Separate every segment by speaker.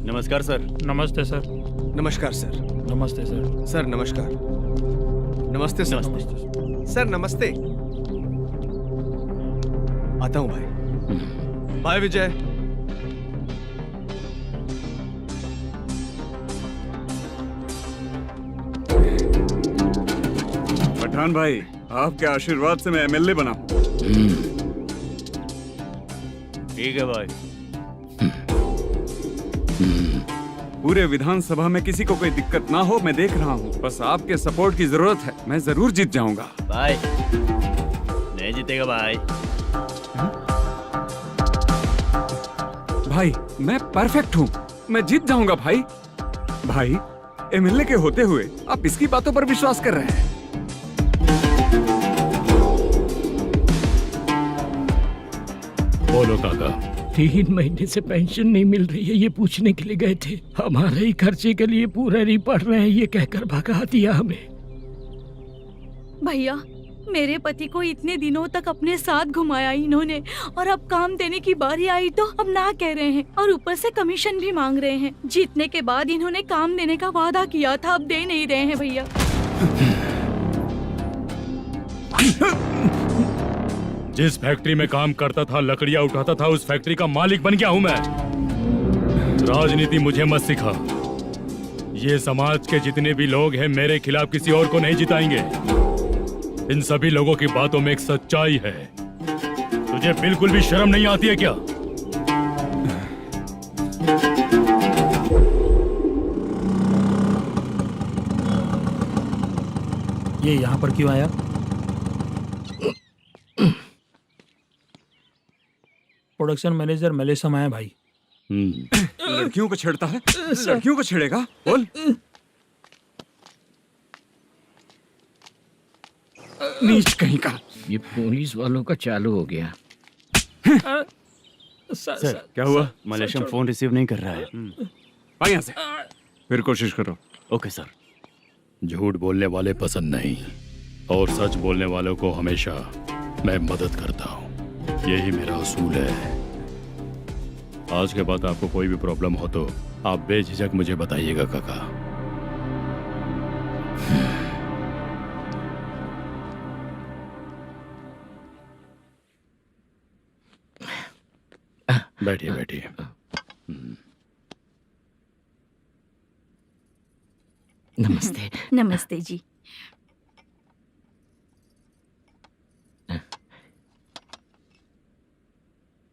Speaker 1: नमस्कार सर।
Speaker 2: नमस्ते सर।
Speaker 3: नमस्कार सर।
Speaker 2: नमस्ते सर।
Speaker 3: सर नमस्कार। नमस्ते सर।
Speaker 1: नमस्ते।
Speaker 3: सर नमस्ते। आता हूँ भाई। बाय विजय।
Speaker 4: पठान भाई, आपके आशीर्वाद से मैं एमएलए बना हूँ।
Speaker 1: ठीक है भाई।
Speaker 4: पूरे विधानसभा में किसी को कोई दिक्कत ना हो, मैं देख रहा हूँ। बस आपके सपोर्ट की जरूरत है, मैं जरूर जीत जाऊंगा।
Speaker 1: भाई नहीं जीतेगा भाई।
Speaker 4: भाई मैं परफेक्ट हूँ, मैं जीत जाऊंगा भाई। भाई एमएलए के होते हुए आप इसकी बातों पर विश्वास कर रहे हैं।
Speaker 2: बोलो काका। 3 महीने से पेंशन नहीं मिल रही है, ये पूछने के लिए गए थे। हमारे ही खर्चे के लिए पूरा नहीं पड़ रहे हैं, ये कहकर भगा दिया हमें।
Speaker 5: भैया, मेरे पति को इतने दिनों तक अपने साथ घुमाया इन्होंने, और अब काम देने की बारी आई तो अब ना कह रहे हैं, और ऊपर से कमीशन भी मांग रहे हैं। जीतने के बाद इन्होंने काम देने का वादा किया था, अब दे नहीं रहे हैं भैया।
Speaker 2: जिस फैक्ट्री में काम करता था, लकड़ियां उठाता था, उस फैक्ट्री का मालिक बन गया हूं मैं। राजनीति मुझे मत सिखा। ये समाज के जितने भी लोग हैं मेरे खिलाफ किसी और को नहीं जिताएंगे। इन सभी लोगों की बातों में एक सच्चाई है। तुझे बिल्कुल भी शर्म नहीं आती है क्या?
Speaker 6: ये यहाँ पर क्यों आया? प्रोडक्शन मैनेजर मलेशम आया भाई।
Speaker 4: लड़कियों को छेड़ता है, लड़कियों को छेड़ेगा? बोल। नीच कहीं का।
Speaker 7: ये पुलिस वालों का चालू हो गया।
Speaker 1: सर
Speaker 4: क्या हुआ?
Speaker 1: मलेशियन फोन रिसीव नहीं कर रहा है।
Speaker 4: भाई यहाँ से फिर कोशिश करो।
Speaker 1: Okay sir.
Speaker 2: झूठ बोलने वाले पसंद नहीं, और सच बोलने वालों को हमेशा मैं मदद करता हूँ। यही मेरा असूल है। आज के बाद आपको कोई भी प्रॉब्लम हो तो आप बेझिझक मुझे बताइएगा काका। बैठिए बैठिए।
Speaker 7: नमस्ते।
Speaker 5: नमस्ते जी।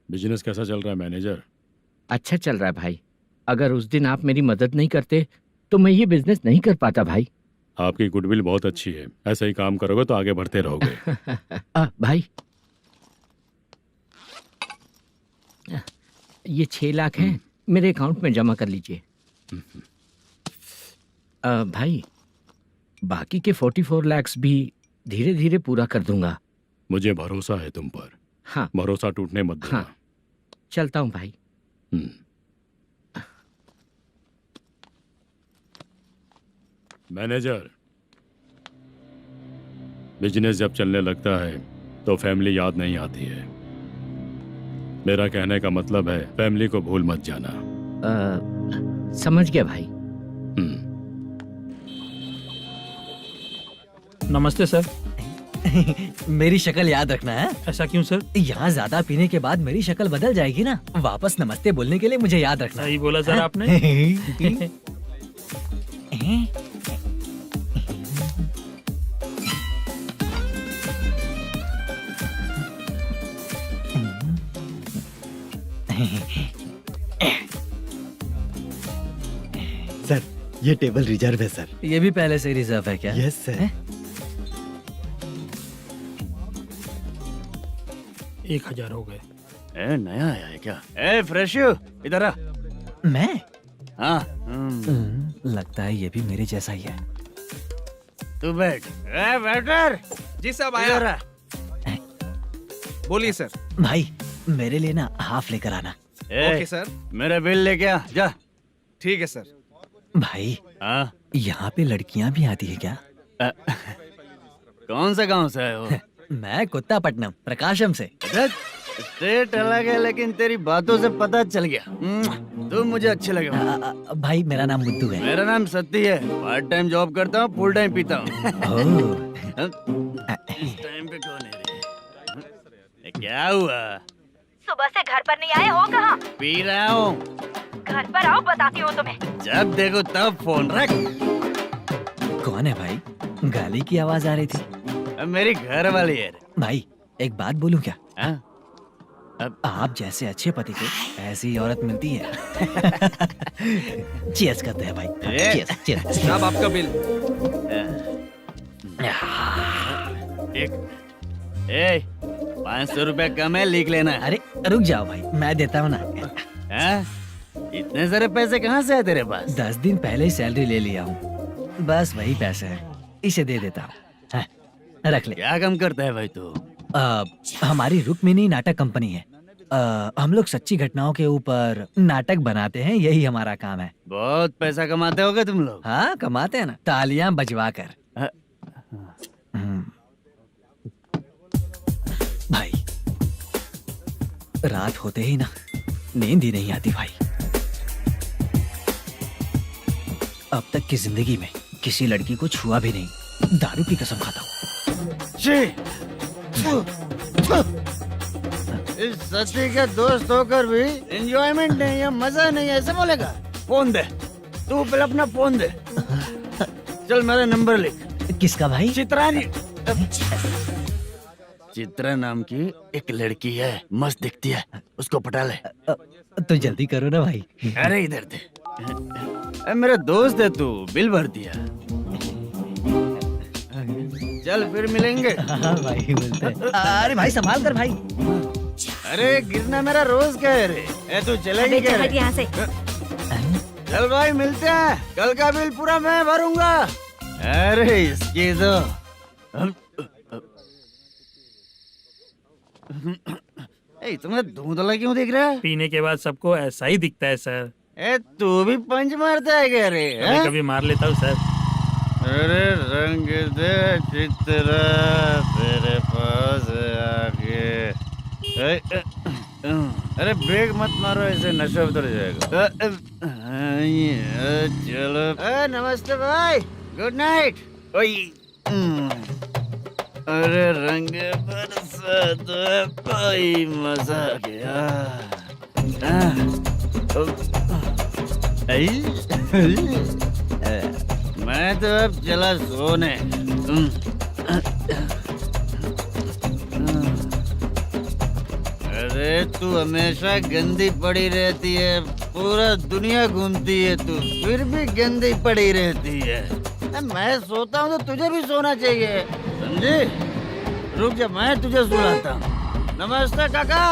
Speaker 2: बिजनेस कैसा चल रहा है मैनेजर?
Speaker 7: अच्छा चल रहा है भाई। अगर उस दिन आप मेरी मदद नहीं करते तो मैं ये बिजनेस नहीं कर पाता भाई।
Speaker 2: आपकी गुडविल बहुत अच्छी है, ऐसा ही काम करोगे तो आगे बढ़ते रहोगे।
Speaker 7: भाई ये 6 लाख हैं, मेरे अकाउंट में जमा कर लीजिए। भाई बाकी के 44 लाख भी धीरे धीरे पूरा कर दूंगा।
Speaker 2: मुझे भरोसा है तुम पर।
Speaker 7: हाँ
Speaker 2: भरोसा टूटने मत देना।
Speaker 7: हाँ चलता हूँ भाई।
Speaker 2: मैनेजर, बिजनेस जब चलने लगता है तो फैमिली याद नहीं आती है। मेरा कहने का मतलब है फैमिली को भूल मत जाना।
Speaker 7: समझ गया भाई।
Speaker 6: नमस्ते सर।
Speaker 8: मेरी शक्ल याद रखना है।
Speaker 6: ऐसा क्यों सर?
Speaker 8: यहाँ ज्यादा पीने के बाद मेरी शक्ल बदल जाएगी ना। वापस नमस्ते बोलने के लिए मुझे याद रखना।
Speaker 6: सही बोला सर आपने।
Speaker 9: सर ये टेबल रिजर्व है सर।
Speaker 8: ये भी पहले से रिजर्व है क्या?
Speaker 9: Yes sir.
Speaker 6: 1000 हो गए।
Speaker 1: नया आया है क्या? फ्रेश इधर आ।
Speaker 8: मैं?
Speaker 1: हाँ।
Speaker 8: लगता है ये भी मेरे जैसा ही है।
Speaker 1: तू बैठ। वेटर
Speaker 3: जी साहब
Speaker 1: इधर
Speaker 3: आया।
Speaker 1: आ।
Speaker 3: बोलिए सर।
Speaker 8: भाई मेरे लिए ना हाफ लेकर आना।
Speaker 3: Okay sir.
Speaker 1: मेरा बिल लेके आ जा।
Speaker 3: ठीक है सर।
Speaker 8: भाई
Speaker 1: हाँ
Speaker 8: यहाँ पे लड़कियाँ भी आती है क्या?
Speaker 1: कौन सा गांव से है वो?
Speaker 8: मैं कुत्तापट्टनम प्रकाशम से।
Speaker 1: स्टेट अलग है लेकिन तेरी बातों से पता चल गया। तुम मुझे अच्छे लगे हो।
Speaker 8: भाई मेरा नाम मुद्दू है।
Speaker 1: मेरा नाम सत्ती है, पार्ट टाइम जॉब करता हूँ, फुल टाइम पीता हूँ।
Speaker 8: ओह,
Speaker 1: इस टाइम पे कौन है रे? ये क्या हुआ?
Speaker 5: सुबह से घर पर नहीं आए हो कहाँ?
Speaker 1: पी रहा हूँ,
Speaker 5: घर पर आओ, बताती हूँ तुम्हें।
Speaker 1: जब देखो तब फोन रख।
Speaker 8: कौन है भाई? गाली की आवाज आ रही थी।
Speaker 1: अब मेरी घर वाली है रे।
Speaker 8: भाई एक बात बोलूं क्या?
Speaker 1: हाँ?
Speaker 8: आप जैसे अच्छे पति को ऐसी औरत मिलती है। चीयर्स करते हैं भाई। Cheers cheers.
Speaker 3: साहब आपका बिल।
Speaker 1: एक 500 रुपया कम है, लिख लेना।
Speaker 8: अरे रुक जाओ भाई, मैं देता हूँ ना।
Speaker 1: हाँ? इतने सारे पैसे कहाँ से आए तेरे पास?
Speaker 8: 10 दिन पहले ही सैलरी ले लिया हूँ, बस वही पैसे हैं, इसे दे देता हूँ। हाँ, रख ले।
Speaker 1: क्या काम करता है भाई तू?
Speaker 8: हमारी रुक्मिणी नाटक कंपनी है। हम लोग सच्ची घटनाओं के ऊपर नाटक बनाते हैं, यही हमारा काम है।
Speaker 1: बहुत पैसा कमाते होगे तुम लोग।
Speaker 8: हाँ कमाते हैं ना, तालियां बजवा कर।
Speaker 1: हाँ।
Speaker 8: भाई रात होते ही ना नींद ही नहीं आती भाई। अब तक की जिंदगी में किसी लड़की को छुआ भी नहीं, दारू की कसम खाता हूँ।
Speaker 1: इस सती के दोस्त होकर भी एंजॉयमेंट नहीं है, मजा नहीं है, ऐसे बोलेगा? फोन दे, तू पहले अपना फोन दे। चल मेरा नंबर लिख।
Speaker 8: किसका भाई?
Speaker 1: चित्रानी। चित्रा नाम की एक लड़की है, मस्त दिखती है, उसको पटा ले।
Speaker 8: तो जल्दी करो ना भाई।
Speaker 1: अरे इधर दे। अरे मेरा दोस्त है तू, बिल भर दिया। चल फिर मिलेंगे।
Speaker 8: हाँ भाई मिलते हैं। अरे भाई संभाल कर भाई।
Speaker 1: अरे गिरना मेरा रोज का है रे। ए तू चलेगी क्या रे?
Speaker 5: यहाँ से।
Speaker 1: चल भाई मिलते हैं, कल का बिल पूरा मैं भरूंगा। अरे इसकी तो तुम्हें धुंधला क्यों दिख रहा है?
Speaker 6: पीने के बाद सबको ऐसा ही दिखता है सर।
Speaker 1: ए तू भी पंच मारता है क्या रे?
Speaker 6: कभी कभी मार लेता हूँ सर।
Speaker 1: अरे रंग दे चित्रा तेरे पास आके। अरे ब्रेक मत मारो, ऐसे नशा उतर जाएगा। चलो। नमस्ते भाई, गुड नाइट। अरे रंग बरसात भाई, मजा आ गया। मैं तो अब चला सोने। अरे तू हमेशा गंदी पड़ी रहती है, पूरा दुनिया घूमती है तू, फिर भी गंदी पड़ी रहती है। मैं सोता हूँ तो तुझे भी सोना चाहिए, समझे? रुक जा, मैं तुझे सुलाता हूँ। नमस्ते काका,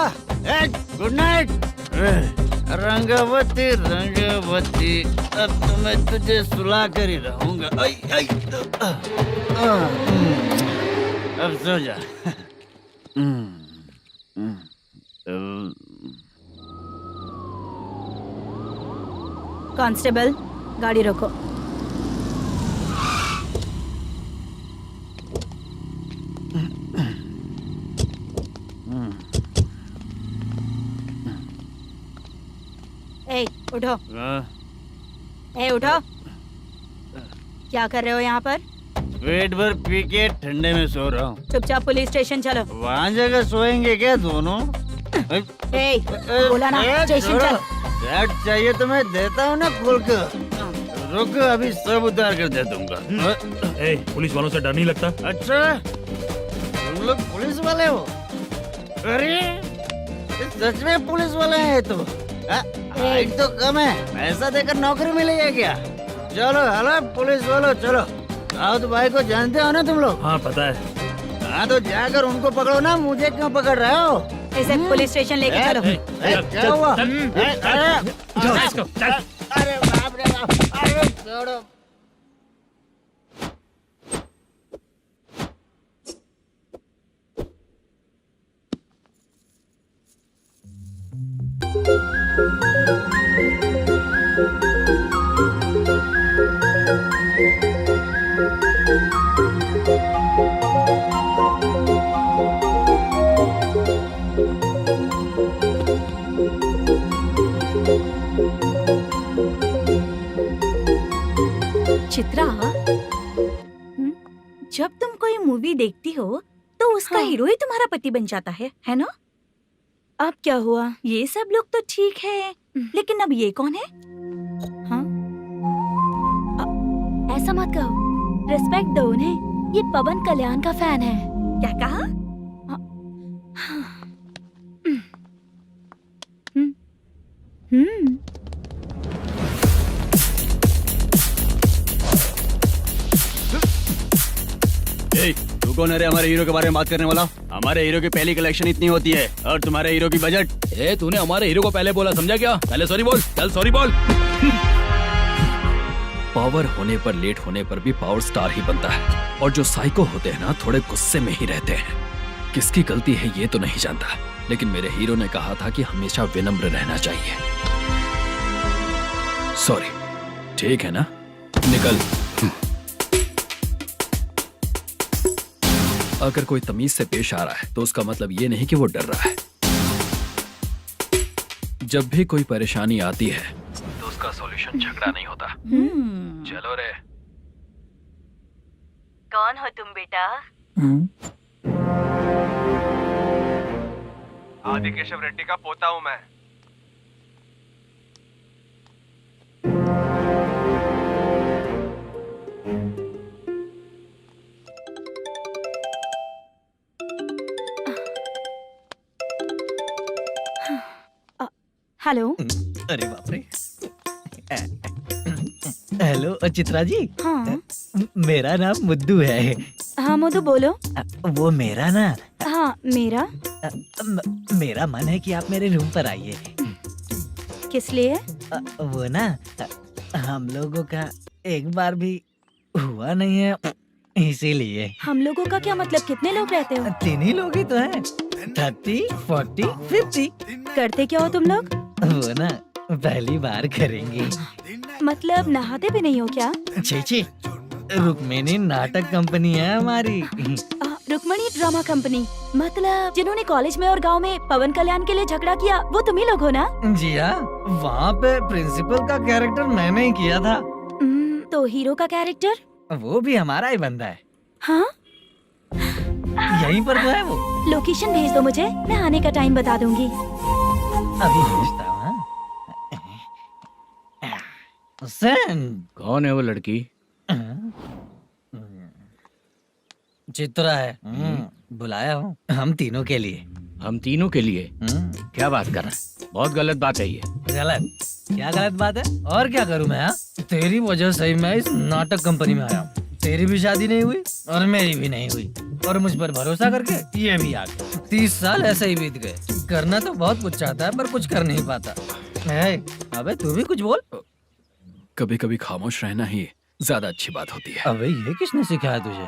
Speaker 1: गुड नाइट। रंगवती रंगवती, अब तो मैं तुझे सुला कर ही रहूंगा। अब सो जा।
Speaker 5: कांस्टेबल, गाड़ी रोको। ए, उठो। ए, उठो। क्या कर रहे हो यहाँ पर?
Speaker 1: पेट भर पी के ठंडे में सो रहा हूँ।
Speaker 5: चुपचाप पुलिस स्टेशन चलो।
Speaker 1: वहाँ जगह सोएंगे क्या दोनों?
Speaker 5: ए, बोला ना, स्टेशन चल।
Speaker 1: शर्ट चाहिए तो मैं देता हूँ ना खोल कर। रुक, अभी सब उतार कर दे दूंगा।
Speaker 6: ए, पुलिस वालों से डर नहीं लगता?
Speaker 1: अच्छा, तुम लोग पुलिस वाले हो? अरे सच में पुलिस वाले हैं तो? हाइट तो कम है, पैसा देकर नौकरी मिलेगी क्या? चलो हेलो पुलिस वालों, चलो। राउत भाई को जानते हो ना तुम लोग?
Speaker 6: हाँ पता है।
Speaker 1: हाँ तो जाकर उनको पकड़ो ना, मुझे क्यों पकड़ रहे हो?
Speaker 5: इसे पुलिस स्टेशन लेके चलो।
Speaker 1: क्या हुआ?
Speaker 6: चल।
Speaker 1: अरे बाप रे बाप, अरे छोड़ो।
Speaker 5: चित्रा, जब तुम कोई मूवी देखती हो तो उसका हीरो ही तुम्हारा पति बन जाता है ना? अब क्या हुआ? ये सब लोग तो ठीक है, लेकिन अब ये कौन है? हाँ? ऐसा मत कहो, रिस्पेक्ट दो उन्हें। ये पवन कल्याण का फैन है। क्या कहा?
Speaker 1: तू कौन है रे हमारे हीरो के बारे में बात करने वाला? हमारे हीरो की पहली कलेक्शन इतनी होती है और तुम्हारे हीरो की बजट।
Speaker 6: तूने हमारे हीरो को पहले बोला, समझा क्या? पहले सॉरी बोल, चल सॉरी बोल।
Speaker 10: पावर होने पर, लेट होने पर भी पावर स्टार ही बनता है। और जो साइको होते हैं ना, थोड़े गुस्से में ही रहते हैं। किसकी गलती है ये तो नहीं जानता, लेकिन मेरे हीरो ने कहा था कि हमेशा विनम्र रहना चाहिए। सॉरी, ठीक है ना? निकल। अगर कोई तमीज से पेश आ रहा है तो उसका मतलब ये नहीं कि वो डर रहा है। जब भी कोई परेशानी आती है तो उसका सॉल्यूशन झगड़ा नहीं होता। चलो रे।
Speaker 5: कौन हो तुम बेटा?
Speaker 3: आदि केशव रेड्डी का पोता हूँ मैं।
Speaker 5: हेलो।
Speaker 8: अरे बाप रे। हेलो चित्रा जी।
Speaker 5: हाँ
Speaker 8: मेरा नाम मुद्दू है।
Speaker 5: हाँ मधु बोलो।
Speaker 8: वो मेरा ना,
Speaker 5: हाँ मेरा।
Speaker 8: मेरा मन है कि आप मेरे रूम पर आइए।
Speaker 5: किस लिए?
Speaker 8: वो ना, हम लोगों का एक बार भी हुआ नहीं है, इसीलिए।
Speaker 5: हम लोगों का क्या मतलब? कितने लोग रहते हो?
Speaker 8: 3 ही लोग ही तो हैं। 30, 40, 50।
Speaker 5: करते क्या हो तुम लोग?
Speaker 8: वो ना पहली बार करेंगे।
Speaker 5: मतलब नहाते भी नहीं हो क्या?
Speaker 8: छी, रुक्मिणी नाटक कंपनी है हमारी।
Speaker 5: Rukmani drama company? मतलब जिन्होंने कॉलेज में और गांव में पवन कल्याण के लिए झगड़ा किया, वो तुम ही लोग हो ना?
Speaker 8: जी हाँ, वहाँ पे प्रिंसिपल का कैरेक्टर मैंने ही किया था।
Speaker 5: तो हीरो का कैरेक्टर?
Speaker 8: वो भी हमारा ही बंदा है।
Speaker 5: हाँ?
Speaker 8: यहीं पर तो है वो।
Speaker 5: लोकेशन भेज दो मुझे, मैं आने का टाइम बता दूंगी।
Speaker 8: अभी भेजता हूँ।
Speaker 7: कौन है वो लड़की?
Speaker 8: चित्रा है। बुलाया हूँ हम तीनों के लिए।
Speaker 7: हम तीनों के लिए? क्या बात कर रहा है? बहुत गलत बात है ये।
Speaker 8: गलत? क्या गलत बात है? और क्या करूँ मैं? तेरी वजह से ही मैं इस नाटक कंपनी में आया हूँ। तेरी भी शादी नहीं हुई और मेरी भी नहीं हुई, और मुझ पर भरोसा करके ये भी आ गया। 30 साल ऐसे ही बीत गए। करना तो बहुत कुछ चाहता है पर कुछ कर नहीं पाता। अबे तू भी कुछ बोल।
Speaker 10: कभी कभी खामोश रहना ही ज्यादा अच्छी बात होती है।
Speaker 8: अबे ये किसने सिखाया तुझे?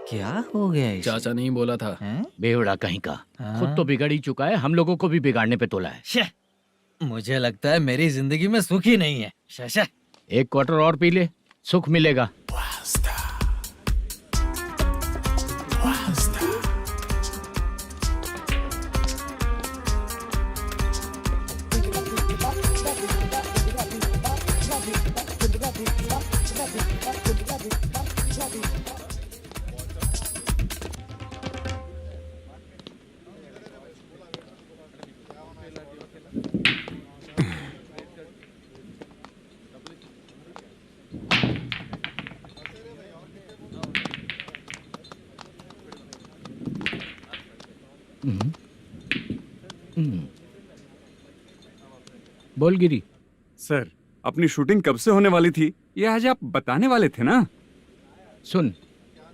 Speaker 8: क्या हो गया इसे?
Speaker 10: चाचा नहीं बोला था।
Speaker 7: बेवड़ा कहीं का। खुद तो बिगड़ ही चुका है, हम लोगों को भी बिगाड़ने पे तोला है।
Speaker 8: मुझे लगता है मेरी जिंदगी में सुख ही नहीं है। शशा,
Speaker 7: 1 क्वार्टर और पी ले, सुख मिलेगा। बोल गिरी।
Speaker 4: सर, अपनी शूटिंग कब से होने वाली थी ये आज आप बताने वाले थे ना?
Speaker 7: सुन,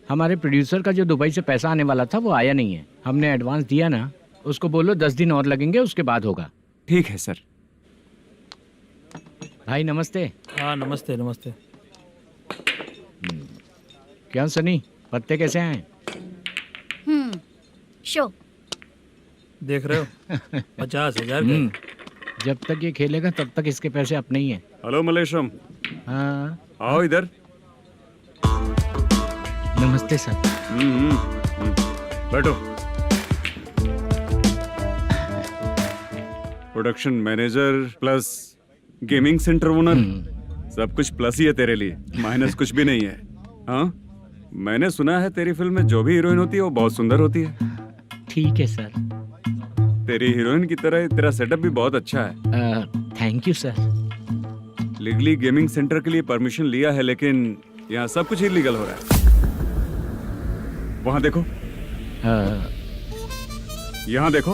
Speaker 7: हमारे प्रोड्यूसर का जो दुबई से पैसा आने वाला था वो आया नहीं है। हमने एडवांस दिया ना, उसको बोलो 10 दिन और लगेंगे, उसके बाद होगा।
Speaker 4: ठीक है सर।
Speaker 7: भाई नमस्ते।
Speaker 6: हाँ नमस्ते नमस्ते।
Speaker 7: क्या सनी, पत्ते कैसे हैं?
Speaker 5: शो
Speaker 6: देख रहे हो 50,000 का।
Speaker 7: जब तक ये खेलेगा तब तक इसके पैसे अपने ही हैं।
Speaker 4: हेलो मलेशम।
Speaker 7: हाँ
Speaker 4: आओ इधर।
Speaker 7: नमस्ते सर।
Speaker 4: बैठो। Production manager plus gaming centre owner, सब कुछ प्लस ही है तेरे लिए, माइनस कुछ भी नहीं है। हाँ, मैंने सुना है तेरी फिल्म में जो भी हीरोइन होती है वो बहुत सुंदर होती है।
Speaker 7: ठीक है सर।
Speaker 4: तेरी हीरोइन की तरह तेरा सेटअप भी बहुत अच्छा है।
Speaker 7: Thank you sir.
Speaker 4: Legally gaming centre के लिए परमिशन लिया है, लेकिन यहाँ सब कुछ इलीगल हो रहा है। वहाँ देखो, यहाँ देखो।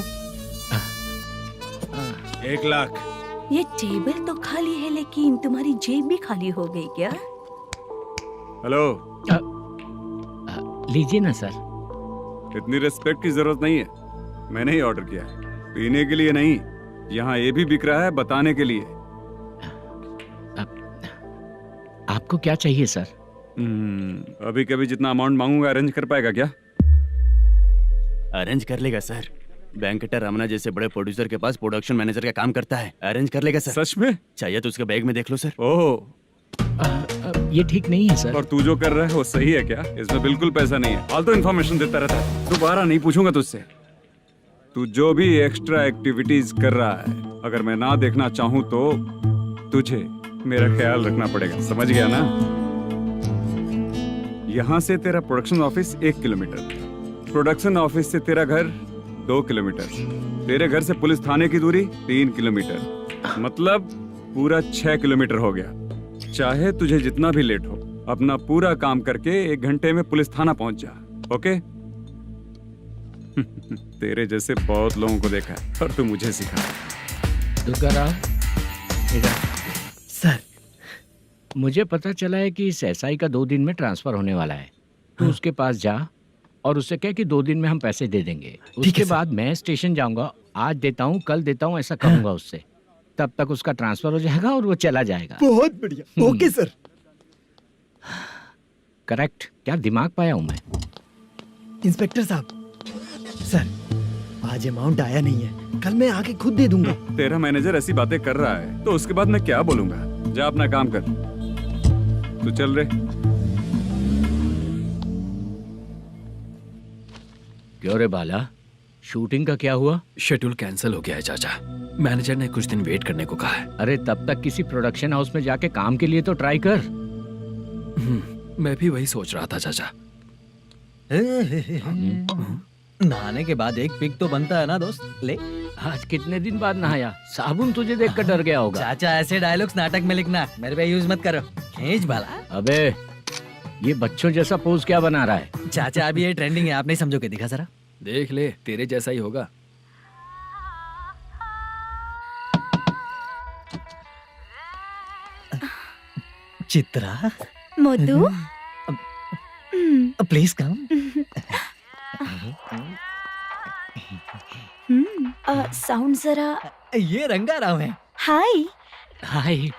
Speaker 4: 1 लाख।
Speaker 5: ये टेबल तो खाली है लेकिन तुम्हारी जेब भी खाली हो गई क्या?
Speaker 4: हेलो,
Speaker 7: लीजिए ना सर।
Speaker 4: इतनी रिस्पेक्ट की जरूरत नहीं है, मैंने ही ऑर्डर किया है, पीने के लिए नहीं। यहाँ ये भी बिक रहा है बताने के लिए।
Speaker 7: आपको क्या चाहिए सर?
Speaker 4: अभी कभी जितना अमाउंट मांगूंगा अरेंज कर पाएगा क्या?
Speaker 9: अरेंज कर लेगा सर। वेंकटर रमना जैसे बड़े प्रोड्यूसर के पास प्रोडक्शन मैनेजर का काम करता है, अरेंज कर लेगा सर।
Speaker 4: सच में?
Speaker 9: चाहिए तो उसके बैग में देख लो सर।
Speaker 4: ओह,
Speaker 7: ये ठीक नहीं है सर।
Speaker 4: और तू जो कर रहा है वो सही है क्या? इसमें बिल्कुल पैसा नहीं है, फालतू इन्फॉर्मेशन देता रहता है। दोबारा नहीं पूछूंगा तुझसे। तू जो भी एक्स्ट्रा एक्टिविटीज कर रहा है, अगर मैं ना देखना चाहूँ तो तुझे मेरा ख्याल रखना पड़ेगा, समझ गया ना? यहाँ से तेरा production office 1 kilometre, production office से तेरा घर 2 किलोमीटर, तेरे घर से पुलिस थाने की दूरी 3 किलोमीटर, मतलब पूरा 6 किलोमीटर हो गया। चाहे तुझे जितना भी लेट हो, अपना पूरा काम करके 1 घंटे में पुलिस थाना पहुंच जा, ओके? तेरे जैसे बहुत लोगों को देखा है और तू मुझे सिखा।
Speaker 7: सर, मुझे पता चला है कि इस एसआई का 2 दिन में ट्रांसफर होने वाला है। तो उसके पास जा और उससे कह कि 2 दिन में हम पैसे दे देंगे। उसके बाद मैं स्टेशन जाऊंगा, आज देता हूँ कल देता हूँ ऐसा कहूंगा उससे। तब तक उसका ट्रांसफर हो जाएगा और वो चला जाएगा।
Speaker 9: बहुत बढ़िया, ओके सर।
Speaker 7: करेक्ट। क्या दिमाग पाया हूँ मैं।
Speaker 9: इंस्पेक्टर साहब, सर आज अमाउंट आया नहीं है, कल मैं आके खुद दे दूंगा।
Speaker 4: तेरा मैनेजर ऐसी बातें कर रहा है तो उसके बाद मैं क्या बोलूंगा? जा अपना काम कर, तू चल रे।
Speaker 7: क्यों रे बाला, शूटिंग का क्या हुआ?
Speaker 10: शेड्यूल कैंसिल हो गया है चाचा, मैनेजर ने कुछ दिन वेट करने को कहा है।
Speaker 7: अरे तब तक किसी प्रोडक्शन हाउस में जाके काम के लिए तो ट्राई कर।
Speaker 10: मैं भी वही सोच रहा था चाचा।
Speaker 8: नहाने के बाद एक पिक तो बनता है ना दोस्त। ले,
Speaker 7: आज कितने दिन बाद नहाया? साबुन तुझे देखकर डर गया होगा।
Speaker 8: चाचा ऐसे डायलॉग्स नाटक में लिखना, मेरे पे यूज मत करो। खींच बाला।
Speaker 7: अबे ये बच्चों जैसा पोज क्या बना रहा है?
Speaker 8: चाचा अभी ये ट्रेंडिंग है, आप नहीं समझोगे, दिखा जरा।
Speaker 10: देख ले, तेरे जैसा ही होगा।
Speaker 8: चित्रा,
Speaker 5: मोदू,
Speaker 8: प्लीज कम।
Speaker 5: साउंड जरा।
Speaker 8: ये रंगा राव है।
Speaker 5: हाय।
Speaker 7: हाय।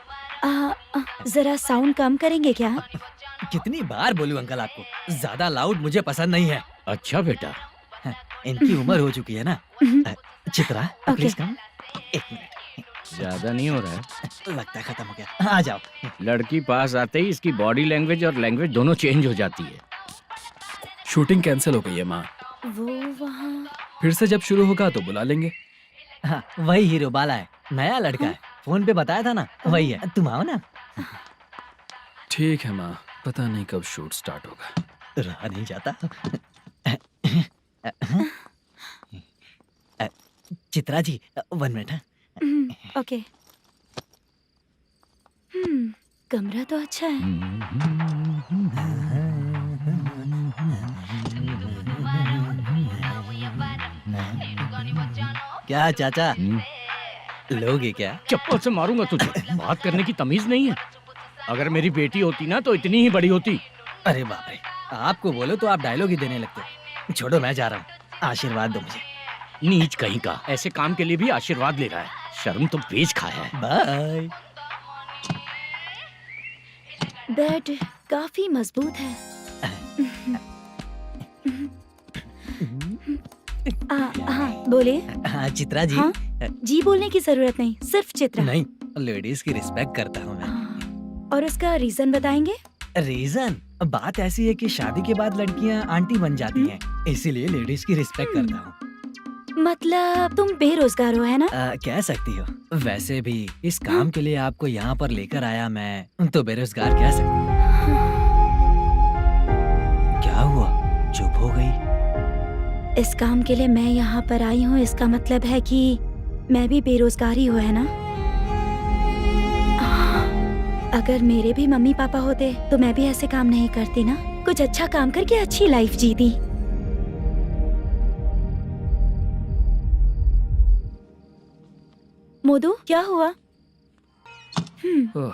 Speaker 5: जरा साउंड कम करेंगे क्या?
Speaker 8: कितनी बार बोलूं अंकल आपको, ज्यादा लाउड मुझे पसंद नहीं है।
Speaker 7: अच्छा बेटा,
Speaker 8: इनकी उम्र हो चुकी है ना। Chitra, please come. 1 मिनट,
Speaker 7: ज्यादा नहीं हो रहा है?
Speaker 8: लगता है खत्म हो गया। आ जाओ।
Speaker 7: लड़की पास आते ही इसकी बॉडी लैंग्वेज और लैंग्वेज दोनों चेंज हो जाती है।
Speaker 10: शूटिंग कैंसिल हो गई है माँ,
Speaker 5: वो वहाँ।
Speaker 10: फिर से जब शुरू होगा तो बुला लेंगे।
Speaker 8: हाँ, वही हीरो बाला है, नया लड़का है, फोन पे बताया था ना, वही है। तुम आओ ना।
Speaker 10: ठीक है माँ, पता नहीं कब शूट स्टार्ट होगा।
Speaker 8: रहा नहीं जाता। चित्रा जी 1 मिनट।
Speaker 5: ओके। कमरा तो अच्छा है।
Speaker 8: क्या चाचा, लोगे क्या?
Speaker 7: चप्पल से मारूंगा तुझे। बात करने की तमीज नहीं है। अगर मेरी बेटी होती ना तो इतनी ही बड़ी होती।
Speaker 8: अरे बाप रे, आपको बोलो तो आप डायलॉग ही देने लगते। छोड़ो, मैं जा रहा हूँ, आशीर्वाद दो मुझे।
Speaker 7: नीच कहीं का, ऐसे काम के लिए भी आशीर्वाद ले रहा है। शर्म तो बेच खाया है।
Speaker 8: बाय।
Speaker 5: बेड काफी मजबूत है। हाँ बोले।
Speaker 8: हाँ चित्रा जी।
Speaker 5: हाँ? जी बोलने की जरूरत नहीं, सिर्फ चित्रा।
Speaker 8: नहीं, लेडीज की रिस्पेक्ट करता हूँ मैं।
Speaker 5: और उसका रीजन बताएंगे?
Speaker 8: रीजन? बात ऐसी है कि शादी के बाद लड़कियाँ आंटी बन जाती हैं, इसीलिए लेडीज की रिस्पेक्ट करता हूँ।
Speaker 5: मतलब तुम बेरोजगार हो, है ना?
Speaker 8: कह सकती हो। वैसे भी इस काम के लिए आपको यहाँ पर लेकर आया मैं, तो बेरोजगार कह सकती हूँ। क्या हुआ, चुप हो गई?
Speaker 5: इस काम के लिए मैं यहाँ पर आई हूँ, इसका मतलब है कि मैं भी बेरोजगार ही हूँ, है ना? अगर मेरे भी मम्मी पापा होते तो मैं भी ऐसे काम नहीं करती ना, कुछ अच्छा काम करके अच्छी लाइफ जीती। मोदू, क्या हुआ?
Speaker 10: ओह,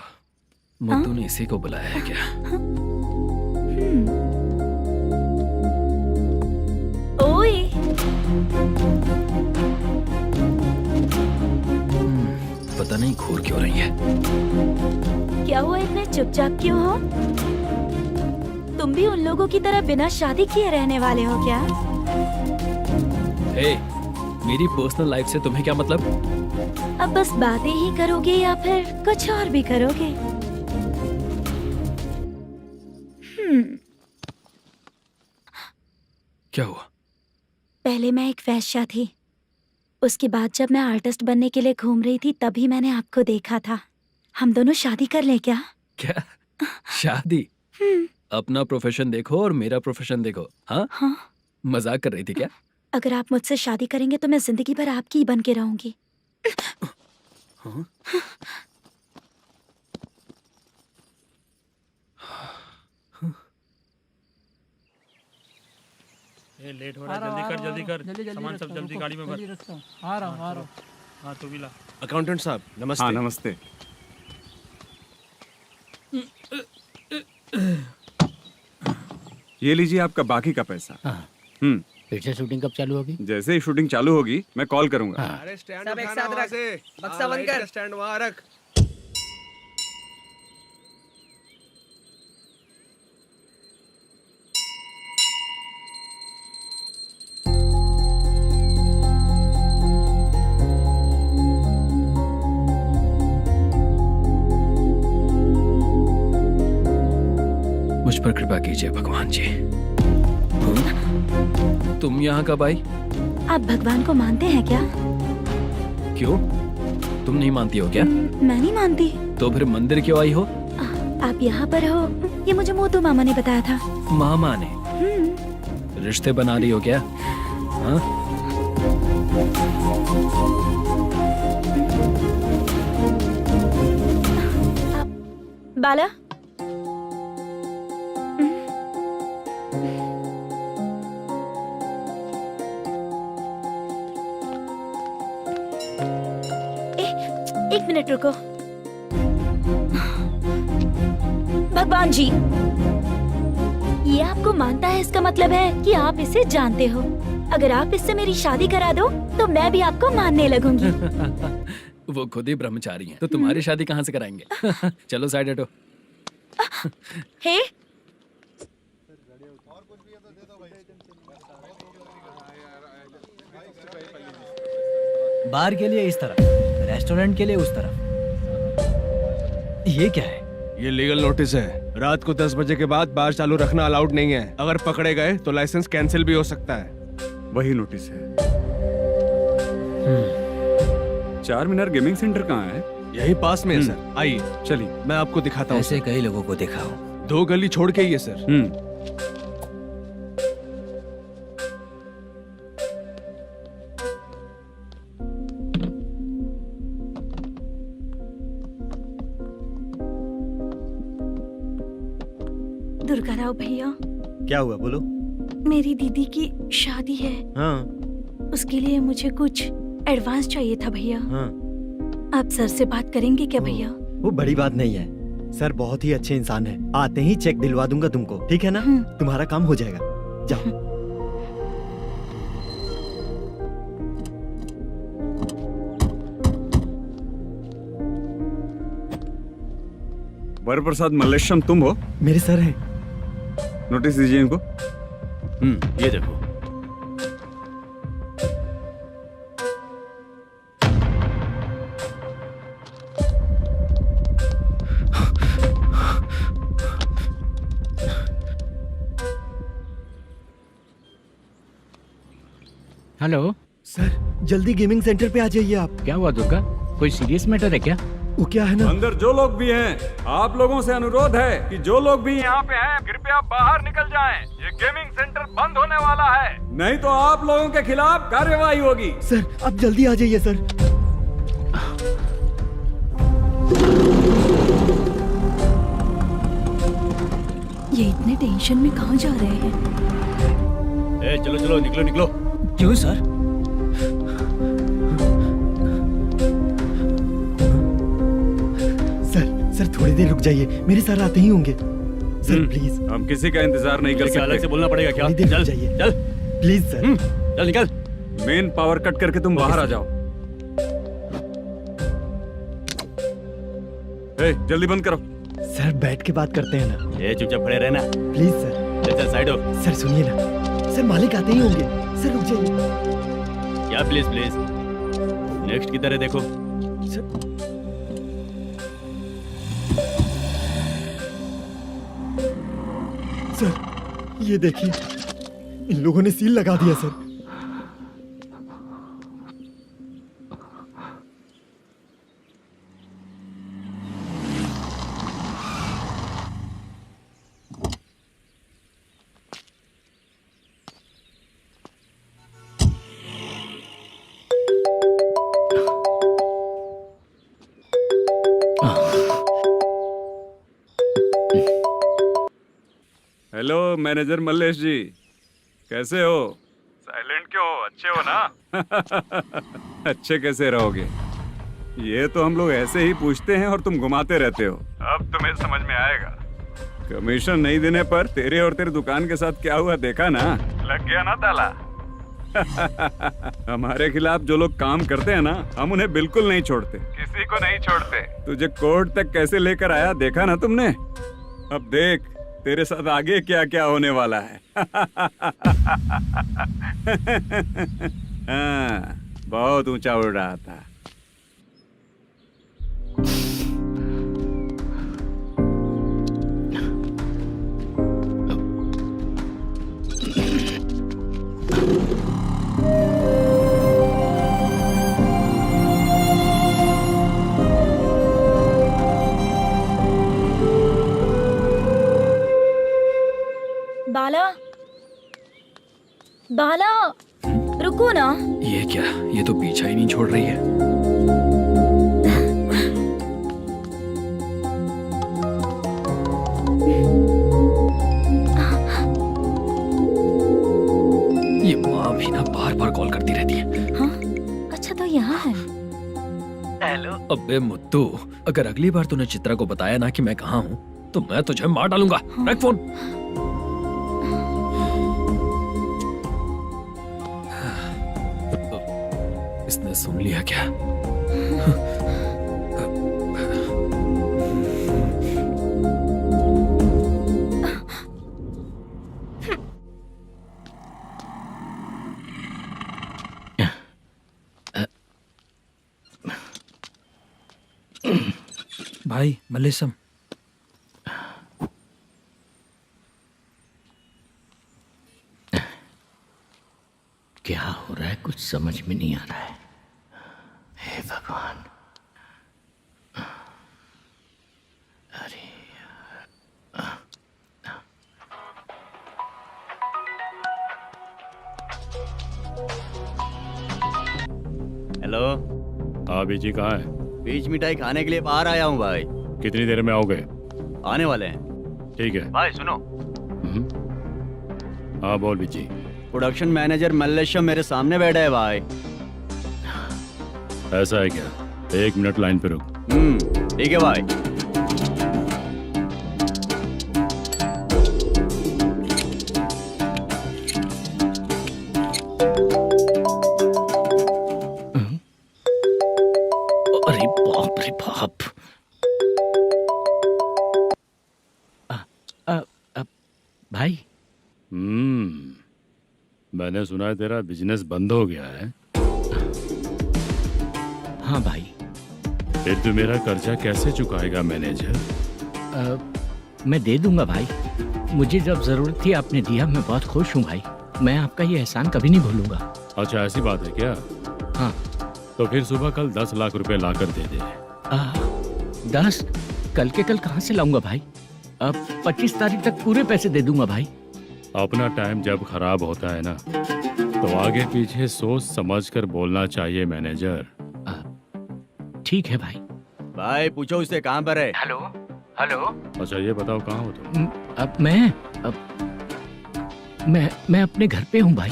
Speaker 10: मुद्दू ने इसी को बुलाया है क्या?
Speaker 5: ओए,
Speaker 10: पता नहीं घूर क्यों रही है।
Speaker 5: क्या हुआ, इतने चुपचाप क्यों हो? तुम भी उन लोगों की तरह बिना शादी किए रहने वाले हो क्या?
Speaker 10: हे, मेरी पर्सनल लाइफ से तुम्हें क्या मतलब?
Speaker 5: अब बस बातें ही करोगे या फिर कुछ और भी करोगे?
Speaker 10: क्या हुआ?
Speaker 5: पहले मैं एक वेश्या थी, उसके बाद जब मैं आर्टिस्ट बनने के लिए घूम रही थी तभी मैंने आपको देखा था। हम दोनों शादी कर ले क्या?
Speaker 10: क्या शादी? अपना प्रोफेशन देखो और मेरा प्रोफेशन देखो। हाँ,
Speaker 5: हाँ।
Speaker 10: मजाक कर रही थी क्या?
Speaker 5: अगर आप मुझसे शादी करेंगे तो मैं जिंदगी भर आपकी ही बन के रहूंगी।
Speaker 10: हाँ?
Speaker 6: ये लेट हो रहा है, जल्दी कर सामान सब जल्दी गाड़ी में भर।
Speaker 8: आ रहा हूँ।
Speaker 6: हाँ तू भी ला।
Speaker 3: अकाउंटेंट साहब नमस्ते।
Speaker 4: हाँ नमस्ते। ये लीजिए आपका बाकी का पैसा।
Speaker 7: फिर से शूटिंग कब चालू होगी?
Speaker 4: जैसे ही शूटिंग चालू होगी मैं कॉल करूंगा।
Speaker 3: अरे स्टैंड सब एक साथ रख, बक्सा बंद कर, स्टैंड वहाँ रख।
Speaker 10: मुझ पर कृपा कीजिए भगवान जी। तुम यहाँ कब आई?
Speaker 5: आप भगवान को मानते हैं क्या?
Speaker 10: क्यों, तुम नहीं मानती हो क्या?
Speaker 5: मैं नहीं मानती।
Speaker 10: तो फिर मंदिर क्यों आई हो?
Speaker 5: आप यहाँ पर हो ये मुझे मोदू मामा ने बताया था।
Speaker 10: मामा ने? रिश्ते बना रही हो क्या? हाँ?
Speaker 5: बाला, एक मिनट रुको। भगवान जी, ये आपको मानता है, इसका मतलब है कि आप इसे जानते हो। अगर आप इससे मेरी शादी करा दो तो मैं भी आपको मानने लगूंगी।
Speaker 10: वो खुद ही ब्रह्मचारी हैं, तो तुम्हारी शादी कहाँ से कराएंगे? चलो साइड हटो।
Speaker 5: हे,
Speaker 8: बार के लिए इस तरफ, रेस्टोरेंट के लिए उस तरफ। ये क्या है?
Speaker 3: ये लीगल नोटिस है। रात को 10 बजे के बाद बार चालू रखना अलाउड नहीं है। अगर पकड़े गए तो लाइसेंस कैंसिल भी हो सकता है।
Speaker 4: वही नोटिस है। चार मीनार गेमिंग सेंटर कहाँ है?
Speaker 3: यही पास में है सर, आइए
Speaker 4: चलिए।
Speaker 3: मैं आपको दिखाता हूँ।
Speaker 8: ऐसे कई लोगों को देखा हूँ।
Speaker 3: 2 गली छोड़ के ही है सर।
Speaker 5: दुर्गा राव भैया,
Speaker 9: क्या हुआ, बोलो।
Speaker 5: मेरी दीदी की शादी है,
Speaker 9: हाँ
Speaker 5: उसके लिए मुझे कुछ एडवांस चाहिए था भैया।
Speaker 9: हाँ।
Speaker 5: आप सर से बात करेंगे क्या भैया?
Speaker 9: वो बड़ी बात नहीं है, सर बहुत ही अच्छे इंसान है। आते ही चेक दिलवा दूंगा तुमको, ठीक है ना? तुम्हारा काम हो जाएगा, जाओ।
Speaker 4: वरप्रसाद मल्लेश्वरम तुम हो?
Speaker 9: मेरे सर है।
Speaker 4: नोटिस दीजिए इनको।
Speaker 6: ये देखो।
Speaker 7: हेलो,
Speaker 9: सर जल्दी गेमिंग सेंटर पे आ जाइए आप।
Speaker 7: क्या हुआ दुर्गा, कोई सीरियस मैटर है क्या?
Speaker 9: वो क्या है ना,
Speaker 4: अंदर जो लोग भी हैं, आप लोगों से अनुरोध है कि जो लोग भी यहाँ पे हैं, कृपया बाहर निकल जाएं। ये गेमिंग सेंटर बंद होने वाला है, नहीं तो आप लोगों के खिलाफ कार्यवाही होगी।
Speaker 9: सर आप जल्दी आ जाइए सर।
Speaker 5: ये इतने टेंशन में कहाँ जा रहे हैं?
Speaker 6: चलो चलो निकलो निकलो।
Speaker 8: क्यों सर?
Speaker 9: सर थोड़ी देर रुक जाइए, मेरे सर आते ही होंगे। सर प्लीज
Speaker 4: हम किसी का इंतजार नहीं कर
Speaker 6: क्या अलग से
Speaker 4: सकते।
Speaker 6: बोलना पड़ेगा क्या?
Speaker 9: थोड़ी देर
Speaker 6: चल
Speaker 9: रुक जाइए।
Speaker 6: चल
Speaker 9: प्लीज सर।
Speaker 6: चल निकल।
Speaker 4: मेन पावर कट करके तुम बाहर आ जाओ। जल्दी बंद करो।
Speaker 9: सर बैठ के बात करते हैं ना,
Speaker 6: ये चुपचाप खड़े रहना।
Speaker 9: Please sir.
Speaker 6: चल चल साइड हो।
Speaker 9: सर सुनिए ना, सर मालिक आते ही होंगे। सर रुक जाइए।
Speaker 6: क्या प्लीज प्लीज, नेक्स्ट की तरह देखो।
Speaker 9: सर सर ये देखिए, इन लोगों ने सील लगा दिया सर।
Speaker 4: हेलो मैनेजर मल्लेश जी, कैसे हो? साइलेंट क्यों हो? अच्छे हो ना? अच्छे कैसे रहोगे? ये तो हम लोग ऐसे ही पूछते हैं और तुम घुमाते रहते हो। अब तुम्हें समझ में आएगा। कमीशन नहीं देने पर तेरे और तेरी दुकान के साथ क्या हुआ देखा ना? लग गया ना ताला। हमारे खिलाफ जो लोग काम करते हैं ना, हम उन्हें बिल्कुल नहीं छोड़ते, किसी को नहीं छोड़ते। तुझे कोर्ट तक कैसे लेकर आया देखा ना तुमने? अब देख तेरे साथ आगे क्या क्या होने वाला है। हाँ, बहुत ऊंचा उड़ रहा था।
Speaker 5: बाला, बाला, रुको ना।
Speaker 10: ये क्या, ये तो पीछा ही नहीं छोड़ रही है। ये माँ भी ना बार बार कॉल करती रहती है।
Speaker 5: हाँ, अच्छा तो यहाँ है।
Speaker 8: हेलो।
Speaker 10: अबे मुत्तू, अगर अगली बार तूने चित्रा को बताया ना कि मैं कहाँ हूँ तो मैं तुझे मार डालूंगा। रख फोन। इसने सुन लिया क्या?
Speaker 8: भाई मल्लेशम,
Speaker 7: क्या हो रहा है, कुछ समझ में नहीं आ रहा है। हे भगवान। अरे
Speaker 1: हेलो,
Speaker 2: हाँ बीजी कहाँ है?
Speaker 1: बीच मिठाई खाने के लिए बाहर आया हूँ भाई।
Speaker 2: कितनी देर में आओगे?
Speaker 1: आने वाले हैं।
Speaker 2: ठीक है।
Speaker 1: भाई सुनो,
Speaker 2: हाँ बोल बीजी।
Speaker 1: प्रोडक्शन मैनेजर मल्लेशम मेरे सामने बैठा है भाई।
Speaker 2: ऐसा है क्या? 1 मिनट लाइन पे रुक।
Speaker 1: ठीक है भाई।
Speaker 7: अरे बाप रे बाप। भाई
Speaker 2: मैंने सुना है तेरा बिजनेस बंद हो गया है।
Speaker 7: हाँ भाई।
Speaker 2: फिर तू मेरा कर्जा कैसे चुकाएगा मैनेजर?
Speaker 7: मैं दे दूंगा भाई, मुझे जब जरूरत थी आपने दिया, मैं बहुत खुश हूँ भाई। मैं आपका ये एहसान कभी नहीं भूलूंगा।
Speaker 2: अच्छा ऐसी बात है क्या?
Speaker 7: हाँ।
Speaker 2: तो फिर सुबह कल 10 लाख रुपए लाकर दे दे।
Speaker 7: 10? कल के कल कहाँ से लाऊंगा भाई? अब 25 तारीख तक पूरे पैसे दे दूंगा भाई।
Speaker 2: अपना टाइम जब खराब होता है ना, तो आगे पीछे सोच समझ कर बोलना चाहिए मैनेजर।
Speaker 7: ठीक है भाई।
Speaker 1: भाई पूछो उससे कहाँ पर है।
Speaker 7: Hello hello.
Speaker 2: अच्छा ये बताओ कहाँ हो तुम?
Speaker 7: अब मैं अपने घर पे हूँ भाई।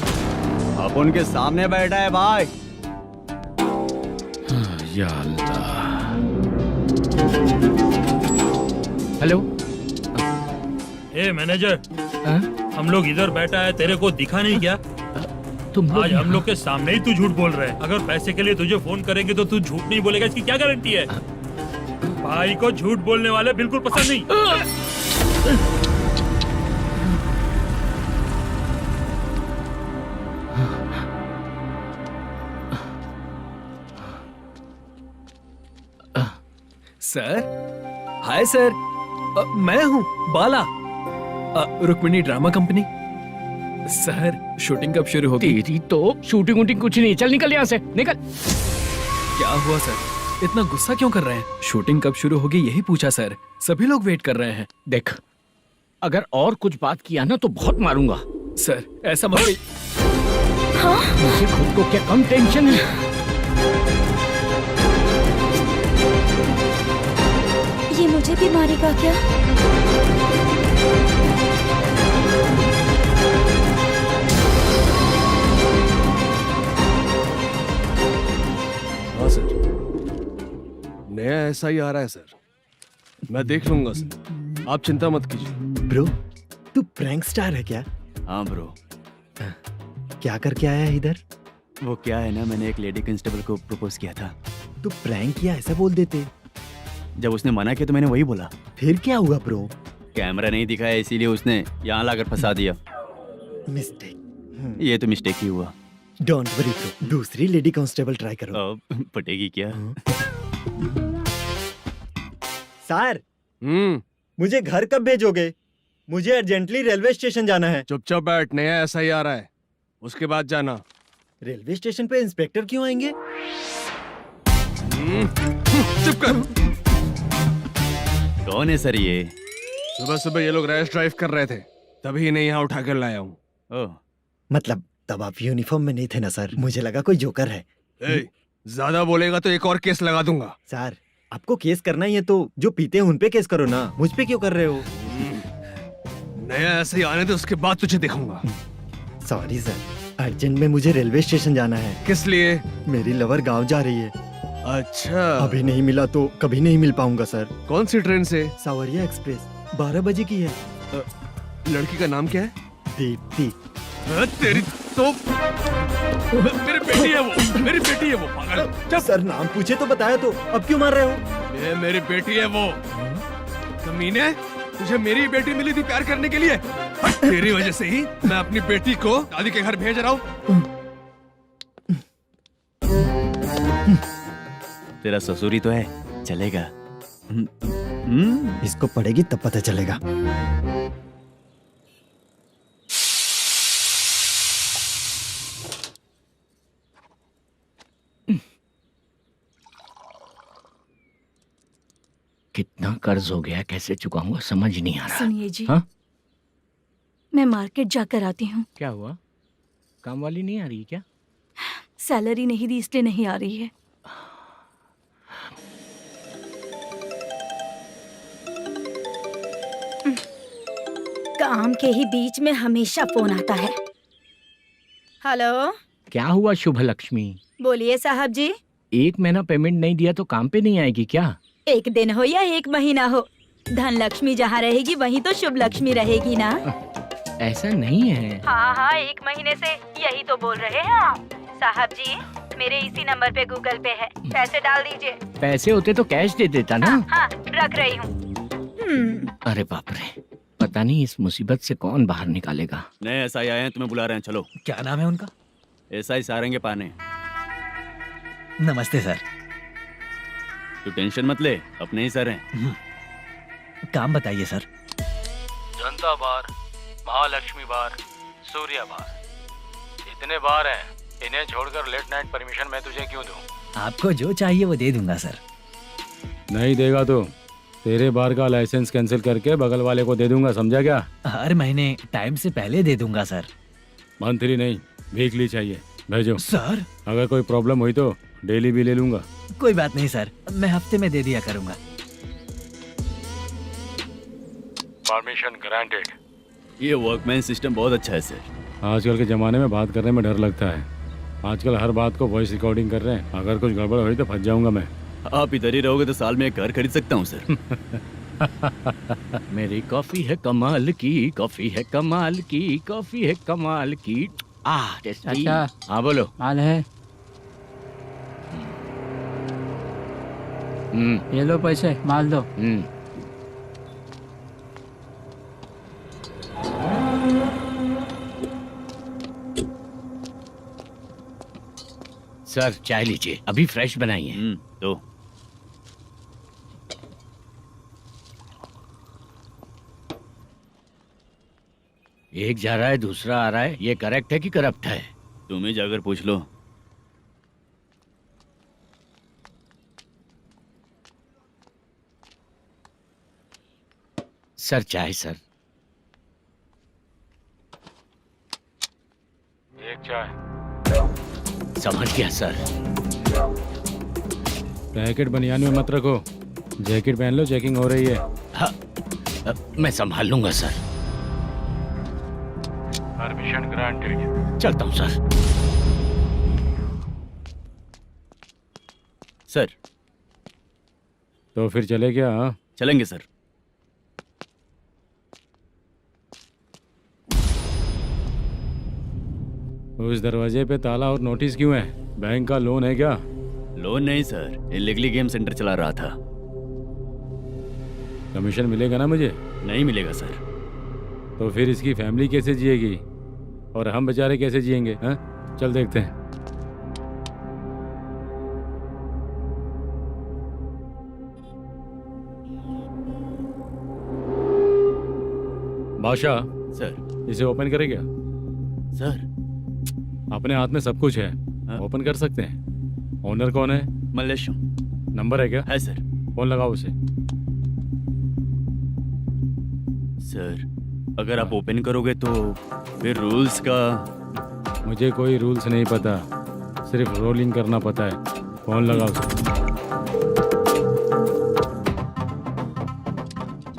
Speaker 1: अब उनके सामने बैठा है भाई।
Speaker 2: या अल्लाह।
Speaker 7: हेलो।
Speaker 6: ए मैनेजर,
Speaker 7: हाँ?
Speaker 6: हम लोग इधर बैठा है, तेरे को दिखा नहीं क्या?
Speaker 7: तुम
Speaker 6: आज हम लोग के सामने ही तू झूठ बोल रहा है। अगर पैसे के लिए तुझे फोन करेंगे तो तू झूठ नहीं बोलेगा, इसकी क्या गारंटी है? भाई को झूठ बोलने वाले बिल्कुल पसंद नहीं।
Speaker 10: सर, हाय सर, मैं हूँ Bala, Rukmini drama company. Sir shooting कब शुरू होगी?
Speaker 7: तेरी तो शूटिंग वूटिंग कुछ नहीं। चल निकल यहाँ से, निकल।
Speaker 10: क्या हुआ सर, इतना गुस्सा क्यों कर रहे हैं? शूटिंग कब शुरू होगी यही पूछा सर, सभी लोग वेट कर रहे हैं।
Speaker 7: देख, अगर और कुछ बात किया ना तो बहुत मारूंगा।
Speaker 10: सर ऐसा मत।
Speaker 7: मुझे खुद को क्या कम टेंशन है?
Speaker 5: ये मुझे भी मारेगा क्या?
Speaker 3: हाँ सर, नया ऐसा ही आ रहा है सर, मैं देख लूंगा सर, आप चिंता मत कीजिए।
Speaker 9: ब्रो, तू प्रैंक स्टार है क्या?
Speaker 1: हाँ ब्रो।
Speaker 9: क्या करके आया है इधर?
Speaker 1: वो क्या है ना, मैंने एक लेडी कांस्टेबल को प्रपोज किया था।
Speaker 9: तू प्रैंक किया ऐसा बोल देते।
Speaker 1: जब उसने मना किया तो मैंने वही बोला।
Speaker 9: फिर क्या हुआ ब्रो?
Speaker 1: कैमरा नहीं दिखाया इसीलिए उसने यहाँ लाकर फंसा दिया।
Speaker 9: मिस्टेक।
Speaker 1: ये तो मिस्टेक ही हुआ।
Speaker 9: डोंट वरी ब्रो, दूसरी लेडी कांस्टेबल ट्राई करो।
Speaker 1: अब पटेगी क्या?
Speaker 9: सर, मुझे घर कब भेजोगे? मुझे अर्जेंटली रेलवे स्टेशन जाना है।
Speaker 3: चुपचाप बैठ, नया ऐसा ही आ रहा है, उसके बाद जाना।
Speaker 9: रेलवे स्टेशन पे इंस्पेक्टर क्यों आएंगे?
Speaker 3: चुप कर।
Speaker 1: कौन है सर ये?
Speaker 3: सुबह सुबह ये लोग रैश ड्राइव कर रहे थे, तभी इन्हें यहाँ उठा कर लाया हूँ।
Speaker 1: ओह,
Speaker 9: मतलब तब आप यूनिफॉर्म में नहीं थे ना सर, मुझे लगा कोई जोकर है।
Speaker 3: ज्यादा बोलेगा तो एक और केस लगा दूंगा।
Speaker 9: सर, आपको केस करना ही है तो जो पीते हैं उन पे केस करो ना, मुझ पे क्यों कर रहे हो?
Speaker 3: नया ऐसे ही आने दे, उसके बाद तुझे दिखाऊंगा।
Speaker 9: सॉरी सर, अर्जेंट में मुझे रेलवे स्टेशन जाना है।
Speaker 3: किस लिए?
Speaker 9: मेरी लवर गांव जा रही है।
Speaker 3: अच्छा,
Speaker 9: अभी नहीं मिला तो कभी नहीं मिल पाऊंगा सर।
Speaker 3: कौन सी ट्रेन से?
Speaker 9: सावरिया एक्सप्रेस, 12 बजे की है।
Speaker 3: लड़की का नाम क्या है?
Speaker 9: दीप्ति।
Speaker 3: तेरी तो मेरी बेटी है वो, मेरी बेटी है वो, पागल।
Speaker 9: सर नाम पूछे तो बताया तो अब क्यों मार रहे हो?
Speaker 3: ये मेरी बेटी है वो। कमीने, तुझे मेरी बेटी मिली थी प्यार करने के लिए, तेरी वजह से ही मैं अपनी बेटी को दादी के घर भेज रहा हूँ।
Speaker 1: तेरा ससुरी तो है, चलेगा।
Speaker 9: इसको पड़ेगी तब पता चलेगा।
Speaker 7: कितना कर्ज हो गया, कैसे चुकाऊंगा समझ नहीं आ रहा।
Speaker 5: सुनिए जी,
Speaker 7: हाँ?
Speaker 5: मैं मार्केट जाकर आती हूँ।
Speaker 7: क्या हुआ, काम वाली नहीं आ रही क्या?
Speaker 5: सैलरी नहीं दी इसलिए नहीं आ रही है।
Speaker 11: काम के ही बीच में हमेशा फोन आता है। हेलो,
Speaker 7: क्या हुआ शुभ लक्ष्मी?
Speaker 11: बोलिए साहब जी।
Speaker 7: 1 महीना पेमेंट नहीं दिया तो काम पे नहीं आएगी क्या?
Speaker 11: 1 दिन हो या 1 महीना हो, धन लक्ष्मी जहाँ रहेगी वहीं तो शुभ लक्ष्मी रहेगी ना।
Speaker 7: ऐसा नहीं है।
Speaker 11: हाँ हाँ, 1 महीने से यही तो बोल रहे हैं आप। साहब जी, मेरे इसी नंबर पे गूगल पे है, पैसे डाल दीजिए।
Speaker 7: पैसे होते तो कैश दे देता ना।
Speaker 11: हाँ, रख रही हूँ।
Speaker 7: अरे बाप रे, पता नहीं इस मुसीबत से कौन बाहर निकालेगा।
Speaker 1: नए एसआई आए हैं, तुम्हें बुला रहे हैं, चलो।
Speaker 8: क्या नाम है उनका?
Speaker 1: एसआई सारंगे पाने।
Speaker 8: नमस्ते सर।
Speaker 1: तू टेंशन मत ले, अपने ही सर हैं।
Speaker 8: काम बताइए सर।
Speaker 6: जनता बार, महालक्ष्मी बार, सूर्या बार, इतने बार हैं,
Speaker 2: इन्हें छोड़कर लेट नाइट परमिशन मैं तुझे क्यों दूं?
Speaker 8: आपको जो चाहिए वो दे दूंगा सर।
Speaker 2: नहीं देगा तो तेरे बार का लाइसेंस कैंसिल करके बगल वाले को दे दूंगा, समझा क्या?
Speaker 8: हर महीने टाइम से पहले दे दूंगा सर।
Speaker 2: मंथली नहीं, वीकली चाहिए। भेजो।
Speaker 8: सर
Speaker 2: अगर कोई प्रॉब्लम हुई तो डेली भी ले लूंगा।
Speaker 8: कोई बात नहीं सर, मैं हफ्ते में दे दिया करूंगा।
Speaker 2: Permission granted.
Speaker 10: ये वर्कमैन सिस्टम बहुत अच्छा है सर।
Speaker 2: आजकल के ज़माने में बात करने में डर लगता है। आजकल हर बात को वॉइस रिकॉर्डिंग कर रहे हैं। अगर कुछ गड़बड़ हुई तो फंस जाऊंगा मैं।
Speaker 10: आप इधर ही रहोगे तो साल में एक घर खरीद सकता हूँ सर।
Speaker 7: मेरी कॉफी है कमाल की, कॉफी है कमाल की, कॉफी है कमाल की। टेस्टी।
Speaker 8: अच्छा।
Speaker 7: हाँ बोलो।
Speaker 8: माल है, ये लो पैसे, माल दो।
Speaker 7: सर चाय लीजिए, अभी फ्रेश बनाई है।
Speaker 10: तो
Speaker 7: एक जा रहा है दूसरा आ रहा है, ये करेक्ट है कि करप्ट है?
Speaker 10: तुम ही जाकर पूछ लो।
Speaker 7: सर चाय सर।
Speaker 2: एक चाय।
Speaker 7: समझ गया सर।
Speaker 2: पैकेट बनियान में मत रखो, जैकेट पहन लो, चेकिंग हो रही है।
Speaker 7: हाँ, मैं संभाल लूंगा सर।
Speaker 2: Permission granted.
Speaker 7: चलता हूँ सर।
Speaker 10: सर
Speaker 2: तो फिर चले क्या? हाँ?
Speaker 10: चलेंगे सर।
Speaker 2: उस दरवाजे पे ताला और नोटिस क्यों है? बैंक का लोन है क्या?
Speaker 10: लोन नहीं सर, इलीगली गेम सेंटर चला रहा था।
Speaker 2: कमीशन मिलेगा ना मुझे?
Speaker 10: नहीं मिलेगा सर।
Speaker 2: तो फिर इसकी फैमिली कैसे जिएगी और हम बेचारे कैसे जिएंगे? हाँ, चल देखते हैं। बादशाह,
Speaker 10: सर।
Speaker 2: इसे ओपन करे क्या?
Speaker 10: सर
Speaker 2: अपने हाथ में सब कुछ है,
Speaker 10: हाँ?
Speaker 2: ओपन कर सकते हैं। ओनर कौन है?
Speaker 10: मल्लेशम।
Speaker 2: नंबर है क्या?
Speaker 10: है सर।
Speaker 2: फोन लगाओ उसे।
Speaker 10: सर अगर आप ओपन करोगे तो फिर रूल्स का।
Speaker 2: मुझे कोई रूल्स नहीं पता, सिर्फ रोलिंग करना पता है। फोन लगाओ उसे।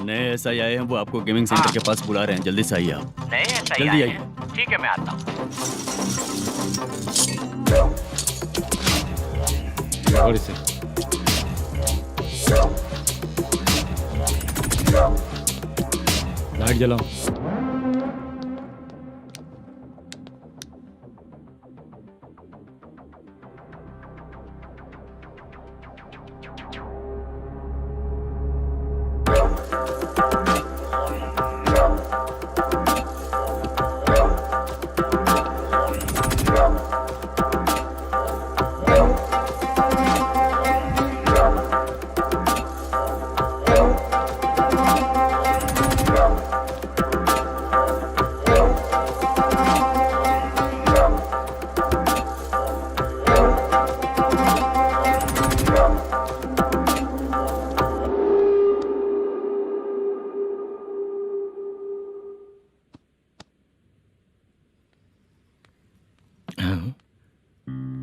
Speaker 10: नए SI आए हैं, वो आपको गेमिंग सेंटर के पास बुला रहे हैं। जल्दी से आइए आप।
Speaker 7: नए ऐसा ही
Speaker 10: जल्दी
Speaker 7: आए
Speaker 10: आइए।
Speaker 7: हैं। ठीक है मैं आता हूँ।
Speaker 2: पकड़ इसे। लाइट जलाओ।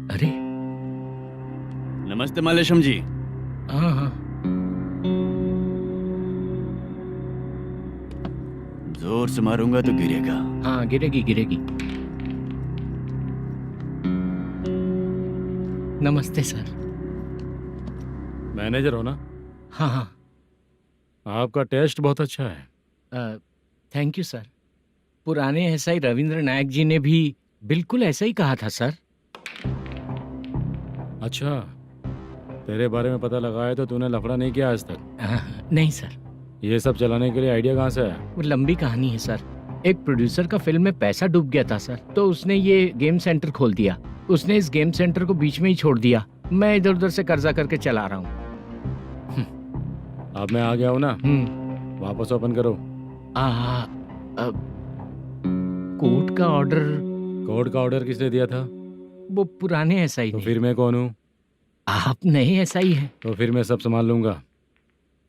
Speaker 7: अरे
Speaker 10: नमस्ते मल्लेशम जी।
Speaker 7: हाँ हाँ।
Speaker 10: जोर से मारूंगा तो गिरेगा।
Speaker 7: हाँ गिरेगी गिरेगी। नमस्ते सर।
Speaker 2: मैनेजर हो ना?
Speaker 7: हाँ हाँ।
Speaker 2: आपका टेस्ट बहुत अच्छा है।
Speaker 7: Thank you sir. पुराने SI रविंद्र नायक जी ने भी बिल्कुल ऐसा ही कहा था सर।
Speaker 2: अच्छा, तेरे बारे में पता लगा है तो तूने लफड़ा नहीं किया आज तक?
Speaker 7: नहीं सर।
Speaker 2: ये सब चलाने के लिए आइडिया कहाँ से आया?
Speaker 7: वो लंबी कहानी है सर। एक प्रोड्यूसर का फिल्म में पैसा डूब गया था सर, तो उसने ये गेम सेंटर खोल दिया। उसने इस गेम सेंटर को बीच में ही छोड़ दिया। मैं इधर उधर से कर्जा करके चला रहा हूँ।
Speaker 2: अब मैं आ गया हूँ ना, वापस ओपन करो।
Speaker 7: कोर्ट का ऑर्डर।
Speaker 2: कोर्ट का ऑर्डर किसने दिया था?
Speaker 7: वो पुराने एसआई
Speaker 2: तो
Speaker 7: ने।
Speaker 2: फिर मैं कौन हूँ?
Speaker 7: आप नए एसआई हैं।
Speaker 2: तो फिर मैं सब संभाल लूंगा,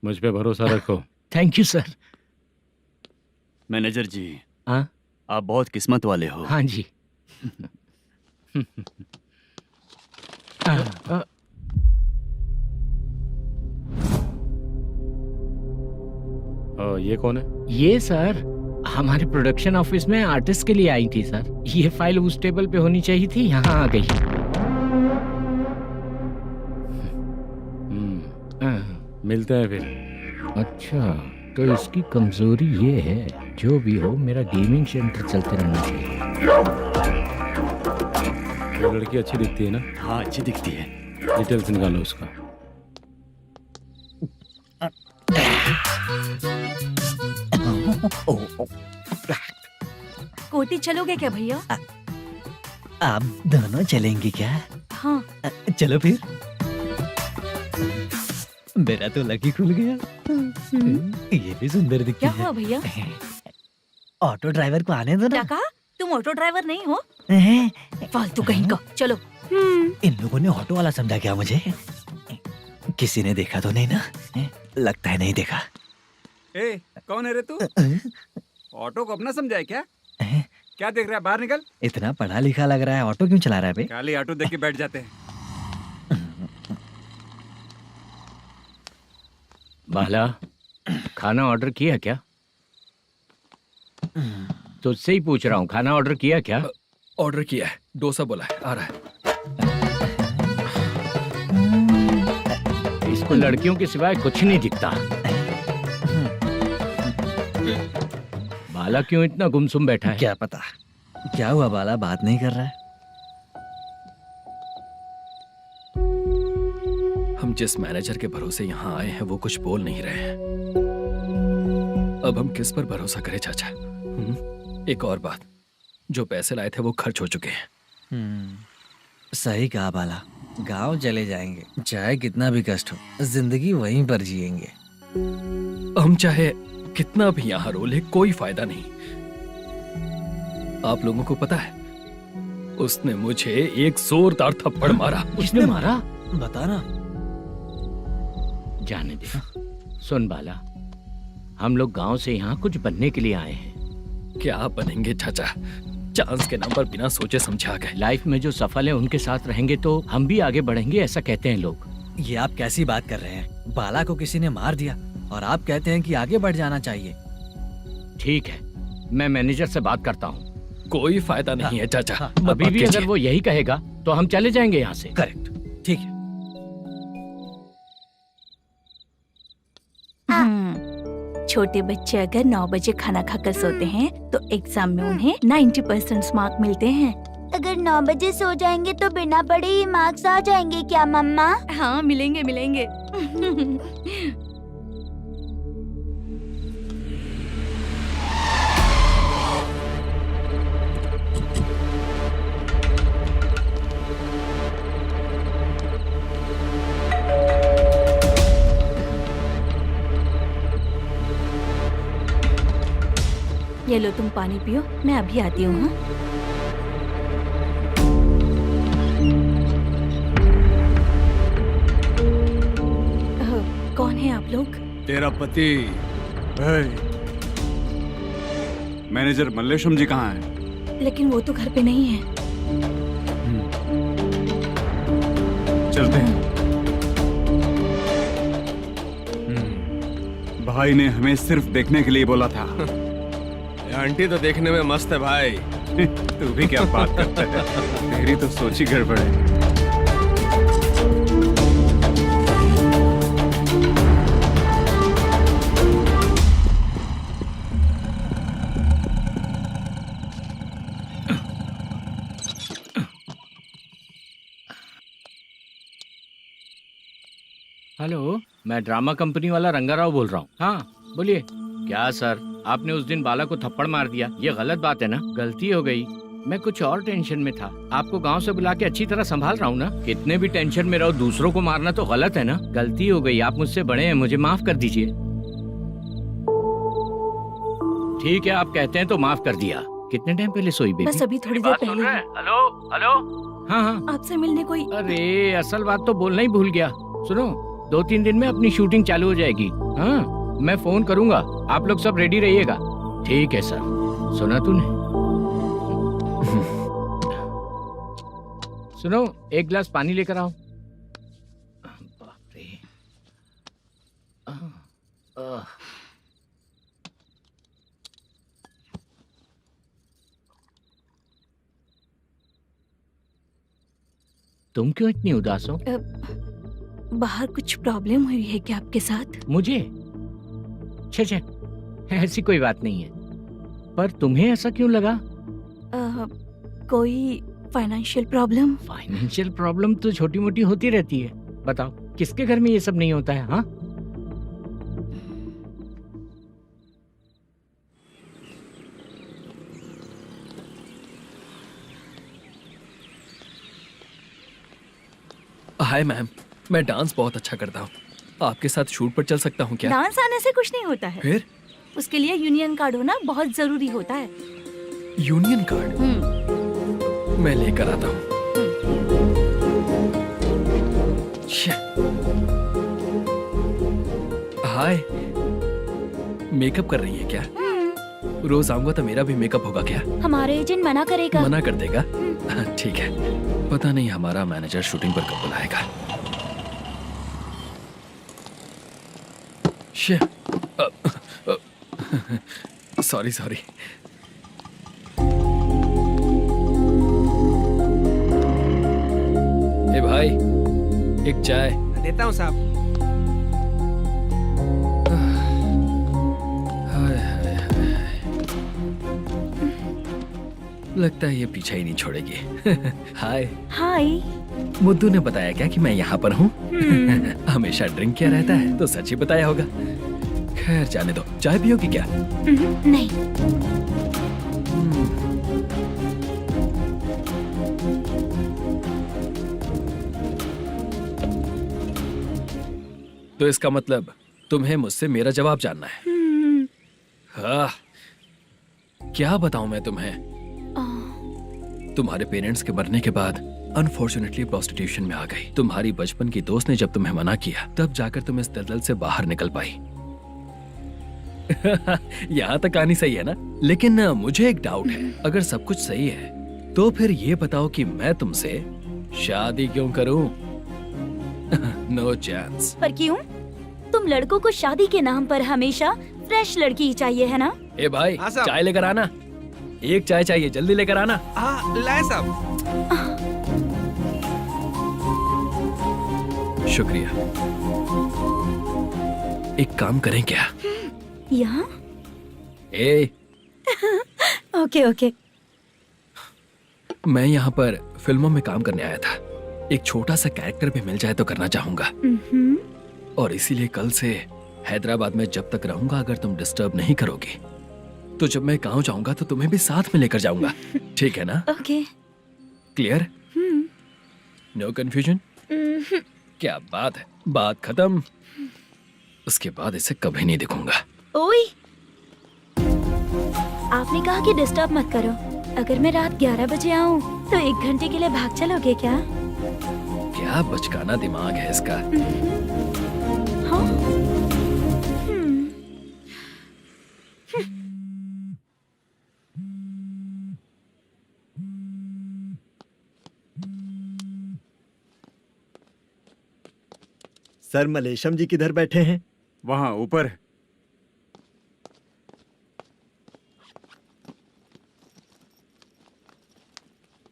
Speaker 2: मुझ पे भरोसा रखो।
Speaker 7: Thank you sir.
Speaker 1: मैनेजर जी,
Speaker 7: हाँ
Speaker 1: आप बहुत किस्मत वाले हो।
Speaker 7: हाँ जी।
Speaker 2: ये कौन है?
Speaker 7: ये सर हमारे प्रोडक्शन ऑफिस में आर्टिस्ट के लिए आई थी सर। ये फाइल उस टेबल पे होनी चाहिए थी, यहाँ आ गई।
Speaker 2: मिलते हैं फिर।
Speaker 7: अच्छा, तो इसकी कमजोरी ये है, जो भी हो मेरा गेमिंग सेंटर चलते रहना चाहिए।
Speaker 2: वो लड़की अच्छी दिखती है ना?
Speaker 1: हाँ, अच्छी दिखती है।
Speaker 2: डिटेल्स निकालो उसका।
Speaker 5: कोटी चलोगे क्या भैया?
Speaker 9: आप दोनों चलेंगे क्या?
Speaker 5: हाँ।
Speaker 9: चलो फिर। मेरा तो लकी खुल गया। ये भी सुंदर दिखती
Speaker 5: क्या
Speaker 9: है।
Speaker 5: हुआ भैया?
Speaker 9: ऑटो ड्राइवर को आने दो
Speaker 5: क्या
Speaker 9: ना।
Speaker 5: कहा? तुम ऑटो ड्राइवर नहीं हो?
Speaker 9: हैं?
Speaker 5: फालतू कहीं का। चलो।
Speaker 9: इन लोगों ने ऑटो वाला समझा क्या मुझे? किसी ने देखा तो नहीं ना? लगता है नहीं देखा।
Speaker 4: ए, कौन है रे तू? ऑटो को अपना समझा है क्या? क्या देख रहा है? बाहर निकल।
Speaker 9: इतना पढ़ा लिखा लग रहा है, ऑटो क्यों चला रहा है बे?
Speaker 4: खाली ऑटो देख के बैठ जाते हैं।
Speaker 7: बाला, खाना ऑर्डर किया क्या? तुझसे ही पूछ रहा हूँ, खाना ऑर्डर किया क्या?
Speaker 10: ऑर्डर किया है, डोसा बोला है, आ रहा है।
Speaker 7: इसको लड़कियों के सिवाय कुछ नहीं दिखता। बाला क्यों इतना गुमसुम बैठा है?
Speaker 9: क्या पता क्या हुआ, बाला बात नहीं कर रहा है।
Speaker 10: हम जिस मैनेजर के भरोसे यहाँ आए हैं वो कुछ बोल नहीं रहे हैं। अब हम किस पर भरोसा करें चाचा? एक और बात, जो पैसे लाए थे वो खर्च हो चुके हैं।
Speaker 9: सही कहा बाला, गांव चले जाएंगे, चाहे कितना भी कष्ट हो, जिंदगी वहीं पर जिएंगे।
Speaker 10: हम चाहे कितना भी यहाँ रो ले, कोई फायदा नहीं। आप लोगों को पता है, उसने मुझे एक जोरदार थप्पड़ मारा।
Speaker 7: उसने मारा?
Speaker 9: बता ना।
Speaker 7: जाने दे। सुन बाला, हम लोग गांव से यहाँ कुछ बनने के लिए आए हैं।
Speaker 10: क्या बनेंगे चाचा? चांस के नाम पर बिना सोचे समझे आ गए।
Speaker 7: लाइफ में जो सफल है उनके साथ रहेंगे तो हम भी आगे बढ़ेंगे, ऐसा कहते हैं लोग।
Speaker 9: ये आप कैसी बात कर रहे हैं? बाला को किसी ने मार दिया और आप कहते हैं कि आगे बढ़ जाना चाहिए।
Speaker 7: ठीक है, मैं मैनेजर से बात करता हूँ।
Speaker 10: कोई फायदा नहीं है चाचा।
Speaker 7: अभी भी अगर वो यही कहेगा तो हम चले जाएंगे यहाँ से।
Speaker 9: करेक्ट, ठीक है।
Speaker 5: छोटे बच्चे अगर 9 बजे खाना खाकर सोते हैं तो एग्जाम में उन्हें 90% मार्क मिलते हैं।
Speaker 11: अगर 9 बजे सो जाएंगे तो बिना पढ़े ही मार्क्स आ जाएंगे क्या मम्मा?
Speaker 5: हाँ, मिलेंगे मिलेंगे। ये लो, तुम पानी पियो, मैं अभी आती हूँ। हाँ? कौन है आप लोग?
Speaker 3: तेरा पति।
Speaker 4: मैनेजर मल्लेशम जी कहाँ हैं?
Speaker 5: लेकिन वो तो घर पे नहीं है।
Speaker 4: चलते हैं। भाई ने हमें सिर्फ देखने के लिए बोला था।
Speaker 3: आंटी तो देखने में मस्त है भाई।
Speaker 4: तू भी क्या बात करता है? तेरी तो सोच ही गड़बड़ है।
Speaker 7: हेलो, मैं ड्रामा कंपनी वाला रंगाराव बोल रहा हूँ। हाँ बोलिए। क्या सर, आपने उस दिन बाला को थप्पड़ मार दिया, ये गलत बात है ना? गलती हो गई, मैं कुछ और टेंशन में था। आपको गांव से बुला के अच्छी तरह संभाल रहा हूँ ना। कितने भी टेंशन में रहो, दूसरों को मारना तो गलत है ना। गलती हो गई, आप मुझसे बड़े हैं, मुझे माफ कर दीजिए। ठीक है, आप कहते हैं तो माफ कर दिया। कितने टाइम पहले सोई बेबी?
Speaker 5: बस अभी थोड़ी देर पहले।
Speaker 7: हेलो हेलो हाँ हाँ।
Speaker 5: आपसे मिलने कोई।
Speaker 7: अरे असल बात तो बोलना ही भूल गया। सुनो, 2-3 दिन में अपनी शूटिंग चालू हो जाएगी। हाँ, मैं फोन करूंगा, आप लोग सब रेडी रहिएगा। ठीक है सर। सुना तूने? सुनो, एक गिलास पानी लेकर आओ। बाप रे। तुम क्यों इतनी उदास हो?
Speaker 5: बाहर कुछ प्रॉब्लम हुई है क्या आपके साथ?
Speaker 7: मुझे? छे, ऐसी कोई बात नहीं है। पर तुम्हें ऐसा क्यों लगा?
Speaker 5: कोई फाइनेंशियल प्रॉब्लम?
Speaker 7: फाइनेंशियल प्रॉब्लम तो छोटी मोटी होती रहती है। बताओ, किसके घर में ये सब नहीं होता है? हाँ,
Speaker 10: हाय मैम, मैं डांस बहुत अच्छा करता हूँ। आपके साथ शूट पर चल सकता हूँ क्या?
Speaker 5: डांस आने से कुछ नहीं होता है।
Speaker 10: फिर?
Speaker 5: उसके लिए यूनियन कार्ड होना बहुत जरूरी होता है।
Speaker 10: Union card? मैं लेकर आता हूँ। हाय, मेकअप कर रही है क्या? रोज आऊंगा तो मेरा भी मेकअप होगा क्या?
Speaker 5: हमारे एजेंट मना करेगा।
Speaker 10: मना कर देगा? ठीक है, पता नहीं हमारा मैनेजर शूटिंग पर कब बुलाएगा। सॉरी। ए भाई, एक चाय।
Speaker 3: देता हूँ साहब।
Speaker 10: लगता है ये पीछा ही नहीं छोड़ेगी। हाय।
Speaker 5: हाय।
Speaker 10: मुद्दू ने बताया क्या कि मैं यहाँ पर हूँ? हमेशा ड्रिंक किया रहता है तो सच ही बताया होगा। खैर जाने दो, चाय पियोगी क्या?
Speaker 5: नहीं।
Speaker 10: तो इसका मतलब तुम्हें मुझसे मेरा जवाब जानना है? हाँ, क्या बताऊं मैं तुम्हें? तुम्हारे पेरेंट्स के मरने के बाद अनफॉर्चुनेटली प्रोस्टिट्यूशन में आ गई। तुम्हारी बचपन की दोस्त ने जब तुम्हें मना किया, तब जाकर तुम इस दलदल से बाहर निकल पाई। यहाँ तक कहानी सही है ना? लेकिन मुझे एक डाउट है। अगर सब कुछ सही है तो फिर ये बताओ कि मैं तुमसे शादी क्यों करूं? No chance.
Speaker 11: पर क्यों? तुम लड़कों को शादी के नाम पर हमेशा फ्रेश लड़की ही चाहिए, है ना?
Speaker 10: ए भाई,
Speaker 3: हाँ साहब।
Speaker 10: चाय लेकर आना। एक चाय चाहिए, जल्दी लेकर आना।
Speaker 3: हाँ, लाए साहब।
Speaker 10: शुक्रिया। एक काम करें क्या?
Speaker 11: यहाँ?
Speaker 10: ए,
Speaker 11: ओके।
Speaker 10: मैं यहाँ पर फिल्मों में काम करने आया था। एक छोटा सा कैरेक्टर भी मिल जाए तो करना चाहूंगा। और इसीलिए कल से हैदराबाद में जब तक रहूंगा, अगर तुम डिस्टर्ब नहीं करोगे तो जब मैं गांव जाऊंगा तो तुम्हें भी साथ में लेकर जाऊंगा। ठीक है ना?
Speaker 11: ओके।
Speaker 10: क्लियर? No confusion? क्या बात है, बात खत्म। उसके बाद इसे कभी नहीं दिखूंगा।
Speaker 11: ओए, आपने कहा कि डिस्टर्ब मत करो। अगर मैं रात 11 बजे आऊँ तो 1 घंटे के लिए भाग चलोगे क्या?
Speaker 10: क्या बचकाना दिमाग है इसका।
Speaker 11: हाँ?
Speaker 9: सर, मलेशम जी किधर बैठे हैं?
Speaker 4: वहाँ ऊपर है।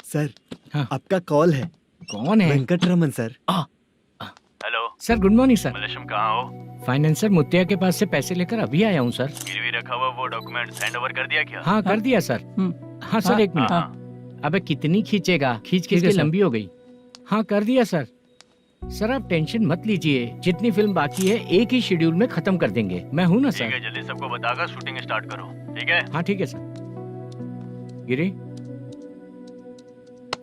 Speaker 9: सर,
Speaker 7: हाँ।
Speaker 9: आपका कॉल है।
Speaker 7: कौन है?
Speaker 9: Venkataraman sir.
Speaker 6: Hello
Speaker 7: sir, good morning sir.
Speaker 6: Mallesham, कहाँ हो?
Speaker 7: फाइनेंसर मुत्तिया के पास से पैसे लेकर अभी आया हूँ सर।
Speaker 6: गिरवी रखा हुआ वो डॉक्यूमेंट हैंड ओवर कर दिया क्या?
Speaker 7: हाँ, कर दिया सर। हाँ सर, 1 मिनट। अबे कितनी खींचेगा? खींच के लंबी हो गई। हाँ, कर दिया सर। सर आप टेंशन मत लीजिए, जितनी फिल्म बाकी है एक ही शेड्यूल में खत्म कर देंगे। मैं हूँ ना
Speaker 6: ठीक
Speaker 7: सर।
Speaker 6: है, जल्दी सबको बताकर शूटिंग स्टार्ट करो। ठीक है?
Speaker 7: हाँ ठीक है सर। गिरी,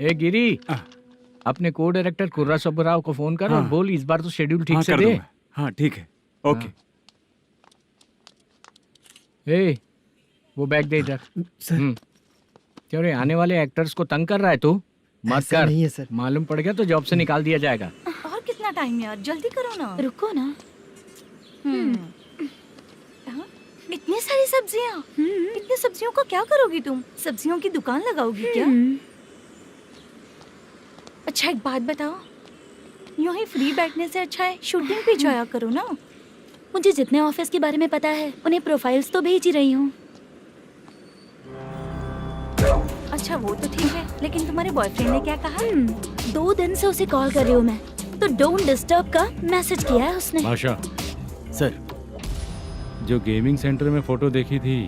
Speaker 7: ए गिरी, अपने को डायरेक्टर कुर्रा सुब्बराव को फोन कर और
Speaker 4: हाँ।
Speaker 7: बोल इस बार तो शेड्यूल ठीक
Speaker 4: हाँ,
Speaker 7: से
Speaker 4: कर
Speaker 7: दे।
Speaker 4: दूंगा। हाँ ठीक है, ओके।
Speaker 7: ए, वो बैग दे इधर।
Speaker 9: सर।
Speaker 7: क्यों रे, आने वाले एक्टर्स को तंग कर रहा है तू? मत
Speaker 9: ऐसा
Speaker 7: कर।
Speaker 9: नहीं है सर।
Speaker 7: मालूम पड़ गया तो जॉब से निकाल दिया जाएगा।
Speaker 5: और कितना टाइम यार, जल्दी करो ना।
Speaker 11: रुको ना।
Speaker 5: हाँ? इतनी सारी सब्जियाँ, इतनी सब्जियों का क्या करोगी तुम? सब्जियों की दुकान लगाओगी क्या? अच्छा एक बात बताओ, यूं ही फ्री बैठने से अच्छा है शूटिंग पे जाया करो ना।
Speaker 11: मुझे जितने ऑफिस के बारे में पता है उन्हें प्रोफाइल्स तो भेज ही रही हूँ।
Speaker 5: अच्छा वो तो ठीक है, लेकिन तुम्हारे बॉयफ्रेंड ने क्या कहा?
Speaker 11: 2 दिन से उसे कॉल कर रही हूँ मैं, तो डोंट डिस्टर्ब का मैसेज किया है उसने।
Speaker 2: माशा,
Speaker 9: सर।
Speaker 2: जो गेमिंग सेंटर में फोटो देखी थी,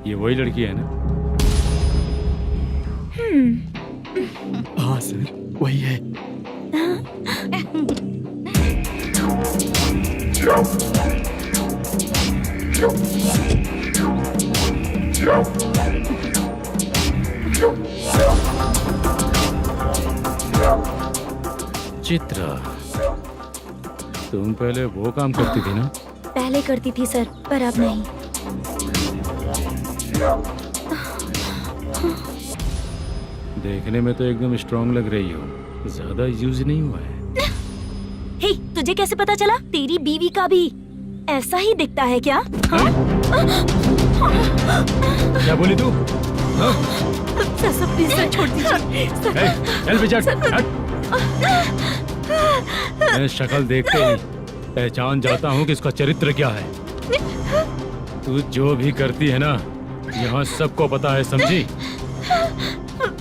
Speaker 2: ये वही लड़की है ना?
Speaker 9: हाँ सर, वही है।
Speaker 2: चित्रा, तुम पहले वो काम करती थी ना?
Speaker 11: पहले करती थी सर, पर अब नहीं।
Speaker 2: देखने में तो एकदम स्ट्रांग लग रही हो, ज्यादा यूज नहीं हुआ है।
Speaker 11: हे, तुझे कैसे पता चला? तेरी बीवी का भी ऐसा ही दिखता है क्या? हाँ?
Speaker 2: क्या बोली तू?
Speaker 5: सर प्लीज सर, छोड़ दीजिए।
Speaker 2: चल बेटा, मैं शक्ल देखते ही पहचान जाता हूँ कि इसका चरित्र क्या है। तू जो भी करती है ना, यहाँ सबको पता है, समझी?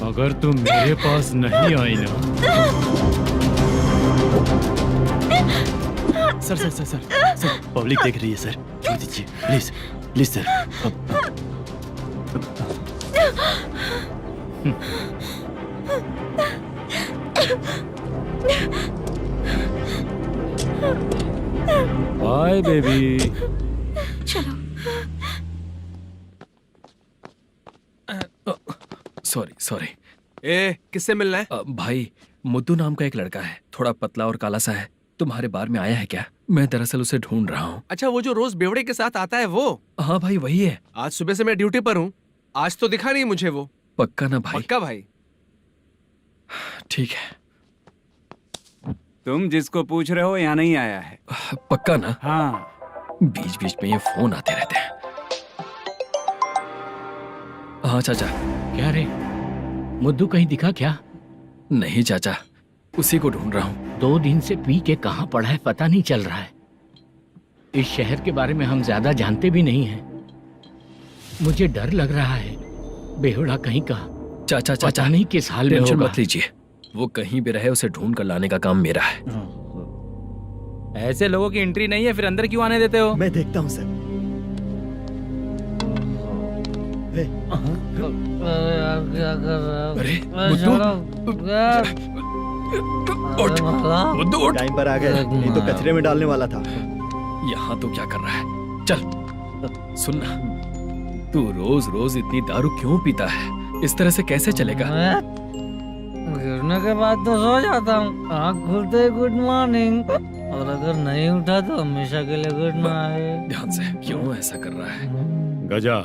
Speaker 2: अगर तू मेरे पास नहीं आई ना।
Speaker 9: सर, पब्लिक देख रही है सर, छोड़ दीजिए please, please sir.
Speaker 2: Bye baby.
Speaker 5: चलो।
Speaker 10: Sorry sorry.
Speaker 3: ए, किससे मिलना है?
Speaker 10: भाई, मुद्दू नाम का एक लड़का है, थोड़ा पतला और काला सा है। तुम्हारे बार में आया है क्या? मैं दरअसल उसे ढूंढ रहा हूँ।
Speaker 3: अच्छा, वो जो रोज बेवड़े के साथ आता है वो?
Speaker 10: हाँ भाई, वही है।
Speaker 3: आज सुबह से मैं ड्यूटी पर हूँ, आज तो दिखा नहीं मुझे वो।
Speaker 10: पक्का ना भाई?
Speaker 3: पक्का भाई।
Speaker 10: ठीक है।
Speaker 4: तुम जिसको पूछ रहे हो यहाँ नहीं आया है।
Speaker 10: पक्का ना?
Speaker 4: हाँ।
Speaker 10: बीच बीच में ये फोन आते रहते हैं। हाँ चाचा।
Speaker 7: क्या रे, मुद्दू कहीं दिखा क्या?
Speaker 10: नहीं चाचा, उसी को ढूंढ रहा हूँ।
Speaker 7: 2 दिन से पी के कहाँ पड़ा है पता नहीं चल रहा है। इस शहर के बारे में हम ज्यादा जानते भी नहीं हैं। मुझे डर लग रहा है, बेहुड़ा कहीं का।
Speaker 10: चाचा
Speaker 7: पता नहीं किस हाल में
Speaker 10: टेंशन
Speaker 7: होगा।
Speaker 10: मत लीजिए, वो कहीं भी रहे उसे ढूंढ कर लाने का काम मेरा है।
Speaker 8: ऐसे लोगों की एंट्री नहीं है, फिर अंदर क्यों आने देते हो?
Speaker 9: मैं देखता हूँ सर।
Speaker 10: अरे मुद्दू उठ।
Speaker 9: टाइम पर आ गए, नहीं तो कचरे में डालने वाला था।
Speaker 10: यहाँ तो क्या कर रहा है? चल सुनना, तू रोज रोज इतनी दारू क्यों पीता है? इस तरह से कैसे चलेगा?
Speaker 8: गिरने के बाद तो सो जाता हूँ, आँख खुलते ही गुड मॉर्निंग, और अगर नहीं उठा तो हमेशा के लिए गुड नाइट।
Speaker 10: ध्यान से, क्यों ऐसा कर रहा है?
Speaker 2: गजा।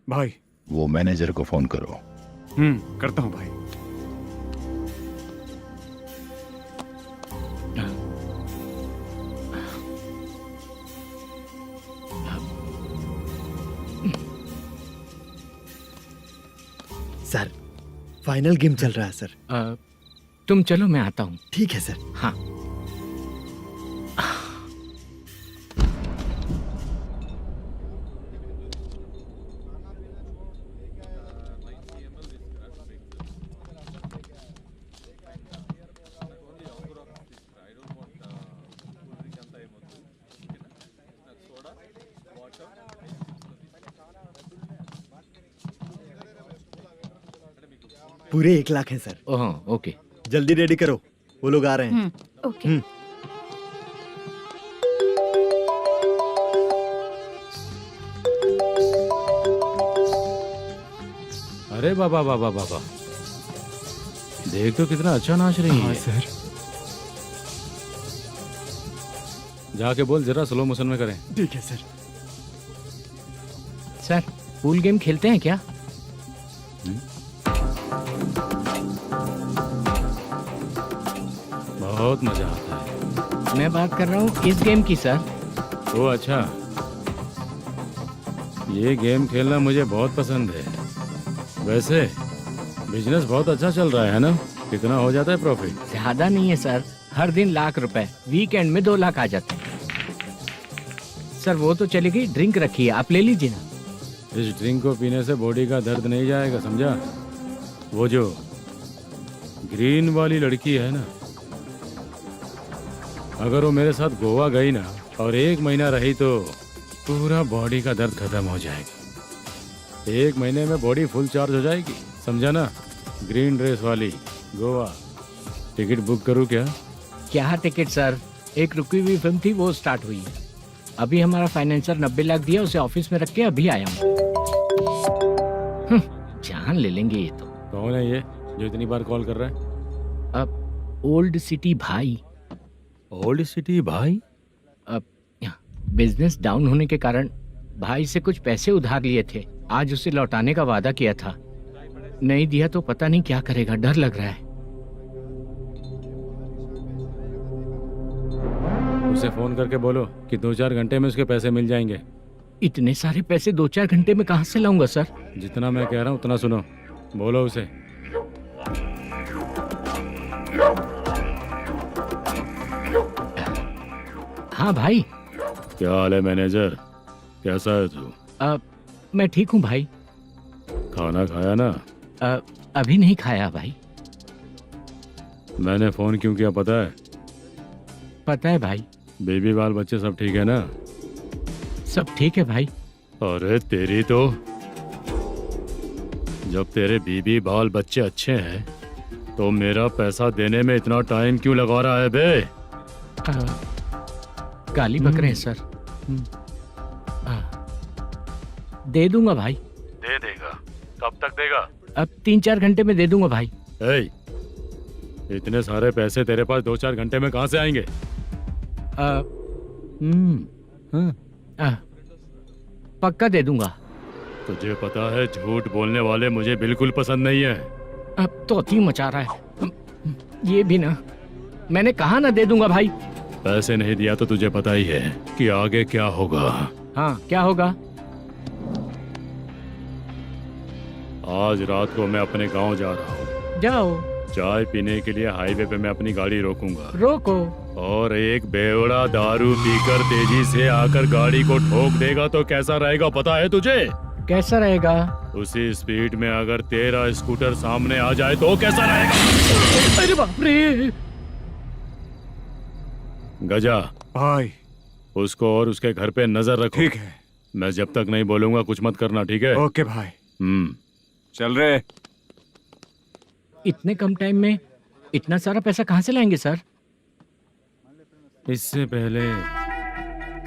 Speaker 4: भाई
Speaker 12: वो मैनेजर को फोन करो।
Speaker 4: करता हूँ भाई।
Speaker 9: सर, फाइनल गेम चल रहा है सर।
Speaker 7: तुम चलो, मैं आता हूँ।
Speaker 9: ठीक है सर।
Speaker 7: हाँ।
Speaker 9: पूरे 1 लाख हैं सर।
Speaker 7: ओह, ओके।
Speaker 9: जल्दी रेडी करो, वो लोग आ रहे हैं।
Speaker 5: ओके।
Speaker 2: अरे बाबा बाबा बाबा, देख तो कितना अच्छा नाच रही है।
Speaker 9: सर।
Speaker 2: जाके बोल जरा स्लो मोशन में करें।
Speaker 9: ठीक है सर।
Speaker 7: सर, पूल गेम खेलते हैं क्या?
Speaker 2: बहुत मजा आता है।
Speaker 7: मैं बात कर रहा हूँ इस गेम की सर।
Speaker 2: ओ अच्छा, ये गेम खेलना मुझे बहुत पसंद है। वैसे बिजनेस बहुत अच्छा चल रहा है ना? कितना हो जाता है प्रॉफिट?
Speaker 7: ज्यादा नहीं है सर, हर दिन लाख रुपए, वीकेंड में 2 लाख आ जाते हैं। सर वो तो चलेगी, ड्रिंक रखी है, आप ले लीजिए ना।
Speaker 2: इस ड्रिंक को पीने से बॉडी का दर्द नहीं जाएगा, समझा? वो जो ग्रीन वाली लड़की है ना, अगर वो मेरे साथ गोवा गई ना और 1 महीना रही तो पूरा बॉडी का दर्द खत्म हो जाएगा। 1 महीने में बॉडी फुल चार्ज हो जाएगी, समझा ना? ग्रीन ड्रेस वाली गोवा। टिकट बुक करूँ क्या?
Speaker 7: क्या टिकट सर, एक रुकी हुई फिल्म थी वो स्टार्ट हुई है। अभी हमारा फाइनेंसर 90 लाख दिया, उसे ऑफिस में रख के अभी आया हूँ। जान ले लेंगे ये तो।
Speaker 2: कौन है ये जो इतनी बार कॉल कर रहा है?
Speaker 7: अब ओल्ड सिटी भाई।
Speaker 2: ओल्ड सिटी भाई?
Speaker 7: अब बिजनेस डाउन होने के कारण भाई से कुछ पैसे उधार लिए थे, आज उसे लौटाने का वादा किया था। नहीं दिया तो पता नहीं क्या करेगा, डर लग रहा है।
Speaker 2: उसे फोन करके बोलो कि 2-4 घंटे में उसके पैसे मिल जाएंगे।
Speaker 7: इतने सारे पैसे 2-4 घंटे में कहाँ से लाऊंगा सर?
Speaker 2: जितना मैं कह रहा हूँ उतना सुनो, बोलो उसे।
Speaker 7: हाँ भाई।
Speaker 2: क्या हाल है मैनेजर, कैसा है तू?
Speaker 7: मैं ठीक हूँ भाई।
Speaker 2: खाना खाया ना?
Speaker 7: अभी नहीं खाया भाई।
Speaker 2: मैंने फोन क्यों किया पता है?
Speaker 7: पता है भाई।
Speaker 2: बेबी बाल बच्चे सब ठीक है ना?
Speaker 7: सब ठीक है भाई।
Speaker 2: अरे तेरी तो, जब तेरे बीबी बाल बच्चे अच्छे हैं तो मेरा पैसा देने में इतना टाइम क्यों लगा रहा है बे?
Speaker 7: गाली बक रहे हैं सर। दे दूंगा भाई।
Speaker 2: दे देगा? कब तक देगा?
Speaker 7: अब 3-4 घंटे में दे दूंगा भाई।
Speaker 2: इतने सारे पैसे तेरे पास 2-4 घंटे में कहाँ से आएंगे?
Speaker 7: पक्का दे दूंगा।
Speaker 2: तुझे पता है झूठ बोलने वाले मुझे बिल्कुल पसंद नहीं है।
Speaker 7: अब तोती मचा रहा है ये भी ना। मैंने कहा ना दे दूंगा भाई।
Speaker 2: पैसे नहीं दिया तो तुझे पता ही है कि आगे क्या होगा।
Speaker 7: हाँ क्या होगा?
Speaker 2: आज रात को मैं अपने गांव जा रहा हूँ।
Speaker 7: जाओ।
Speaker 2: चाय पीने के लिए हाईवे पे मैं अपनी गाड़ी रोकूंगा।
Speaker 7: रोको।
Speaker 2: और एक बेवड़ा दारू पीकर तेजी से आकर गाड़ी को ठोक देगा तो कैसा रहेगा पता है तुझे?
Speaker 7: कैसा रहेगा?
Speaker 2: उसी स्पीड में अगर तेरा स्कूटर सामने आ जाए तो कैसा रहेगा?
Speaker 7: अरे बाप रे।
Speaker 2: गजा
Speaker 4: भाई,
Speaker 2: उसको और उसके घर पे नजर रखो।
Speaker 4: ठीक है।
Speaker 2: मैं जब तक नहीं बोलूंगा कुछ मत करना, ठीक है?
Speaker 4: ओके भाई। चल रहे।
Speaker 7: इतने कम टाइम में इतना सारा पैसा कहाँ से लाएंगे सर?
Speaker 2: इससे पहले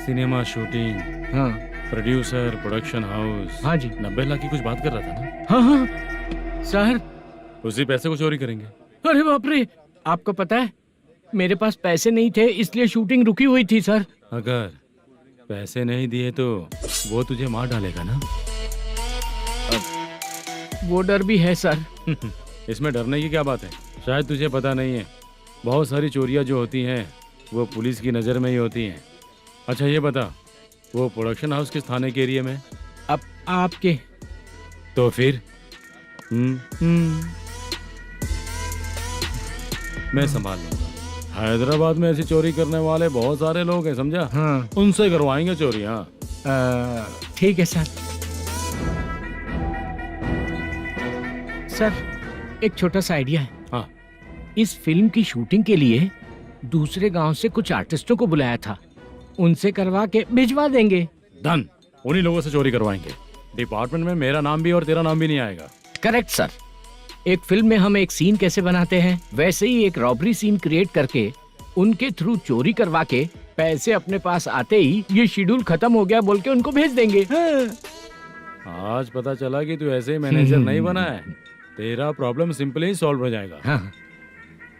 Speaker 2: सिनेमा शूटिंग,
Speaker 7: हाँ,
Speaker 2: प्रोड्यूसर, प्रोडक्शन हाउस।
Speaker 7: हाँ जी।
Speaker 2: 90 लाख की कुछ बात कर रहा था ना?
Speaker 7: हाँ हाँ सर।
Speaker 2: उसी पैसे को चोरी करेंगे।
Speaker 7: अरे बाप रे, आपको पता है मेरे पास पैसे नहीं थे इसलिए शूटिंग रुकी हुई थी सर।
Speaker 2: अगर पैसे नहीं दिए तो वो तुझे मार डालेगा ना?
Speaker 7: वो डर भी है सर।
Speaker 2: इसमें डरने की क्या बात है? शायद तुझे पता नहीं है, बहुत सारी चोरियां जो होती हैं वो पुलिस की नज़र में ही होती हैं। अच्छा ये बता, वो प्रोडक्शन हाउस किस थाने के एरिया में?
Speaker 7: अब आपके।
Speaker 2: तो फिर मैं संभाल लूंगा। हैदराबाद में ऐसी चोरी करने वाले बहुत सारे लोग हैं, समझा?
Speaker 7: हाँ।
Speaker 2: उनसे करवाएंगे चोरी। हाँ
Speaker 7: ठीक है सर। सर एक छोटा सा आइडिया है।
Speaker 2: हाँ।
Speaker 7: इस फिल्म की शूटिंग के लिए दूसरे गांव से कुछ आर्टिस्टों को बुलाया था, उनसे करवा के भिजवा देंगे।
Speaker 2: डन, उन्हीं लोगों से चोरी करवाएंगे। डिपार्टमेंट में मेरा नाम भी और तेरा नाम भी नहीं आएगा।
Speaker 7: Correct sir. एक फिल्म में हम एक सीन कैसे बनाते हैं वैसे ही एक रॉबरी सीन क्रिएट करके उनके थ्रू चोरी करवा के पैसे अपने पास आते ही ये शेड्यूल खत्म हो गया बोल के उनको भेज देंगे।
Speaker 2: आज पता चला कि तू ऐसे ही मैनेजर नहीं बना है। तेरा प्रॉब्लम सिंपली ही सॉल्व हो जाएगा।
Speaker 7: हाँ।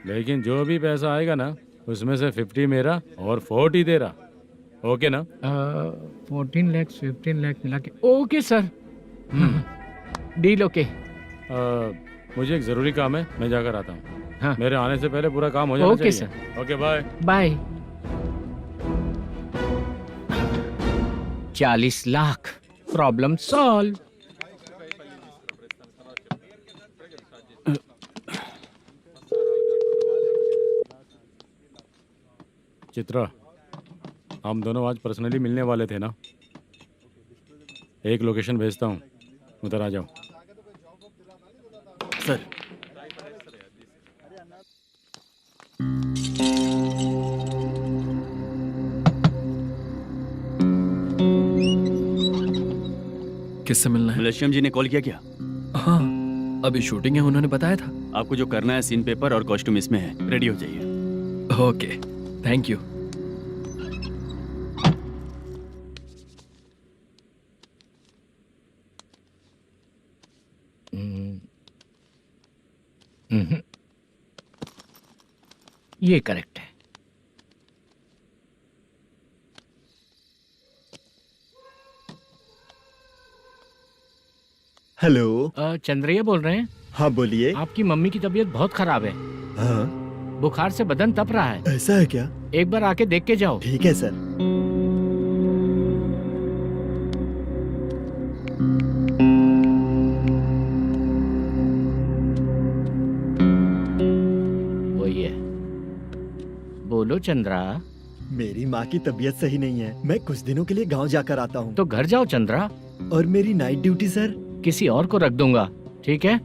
Speaker 2: लेकिन जो भी पैसा आएगा ना उसमें से 50 मेरा और 40 तेरा। ओके ना?
Speaker 7: 14 लाख 15 लाख मिला के। Okay sir. Deal okay.
Speaker 2: मुझे एक जरूरी काम है, मैं जाकर आता हूँ।
Speaker 7: हाँ।
Speaker 2: मेरे आने से पहले पूरा काम हो जाना
Speaker 7: ओके,
Speaker 2: चाहिए। Okay bye.
Speaker 7: Bye. 40 lakh, problem solve.
Speaker 2: Chitra, हम दोनों आज पर्सनली मिलने वाले थे ना? एक लोकेशन भेजता हूँ, उधर आ जाओ।
Speaker 1: सर
Speaker 10: किससे मिलना है?
Speaker 13: मलेशियम जी ने कॉल किया क्या?
Speaker 10: हाँ, अभी शूटिंग है, उन्होंने बताया था।
Speaker 13: आपको जो करना है, सीन पेपर और कॉस्ट्यूम इसमें है, रेडी हो जाइए।
Speaker 10: Okay, thank you.
Speaker 7: ये करेक्ट है।
Speaker 9: हेलो।
Speaker 7: चंद्रैया बोल रहे हैं?
Speaker 9: हाँ बोलिए।
Speaker 7: आपकी मम्मी की तबीयत बहुत खराब है।
Speaker 9: हाँ।
Speaker 7: बुखार से बदन तप रहा है।
Speaker 9: ऐसा है क्या?
Speaker 7: एक बार आके देख के जाओ।
Speaker 9: ठीक है सर।
Speaker 7: वही है। बोलो चंद्रा।
Speaker 9: मेरी माँ की तबीयत सही नहीं है, मैं कुछ दिनों के लिए गांव जाकर आता हूँ।
Speaker 7: तो घर जाओ चंद्रा।
Speaker 9: और मेरी नाइट ड्यूटी सर?
Speaker 7: किसी और को रख दूंगा, ठीक है?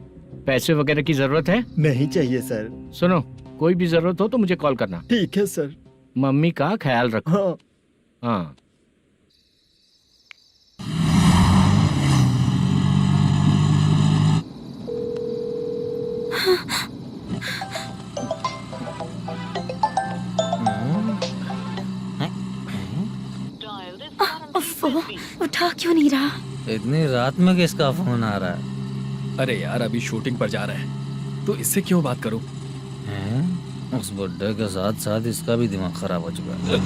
Speaker 7: पैसे वगैरह की जरूरत है?
Speaker 9: नहीं चाहिए सर।
Speaker 7: सुनो, कोई भी जरूरत हो तो मुझे कॉल करना।
Speaker 9: ठीक है सर।
Speaker 7: मम्मी का ख्याल रखो।
Speaker 9: हाँ।
Speaker 7: हाँ।
Speaker 5: उठा क्यों नहीं रहा?
Speaker 8: इतनी रात में किसका फोन आ रहा है?
Speaker 10: अरे यार, अभी शूटिंग पर जा रहे हैं, तो इससे क्यों बात करूं?
Speaker 8: उस बुड्ढे के साथ साथ इसका भी दिमाग खराब हो चुका है।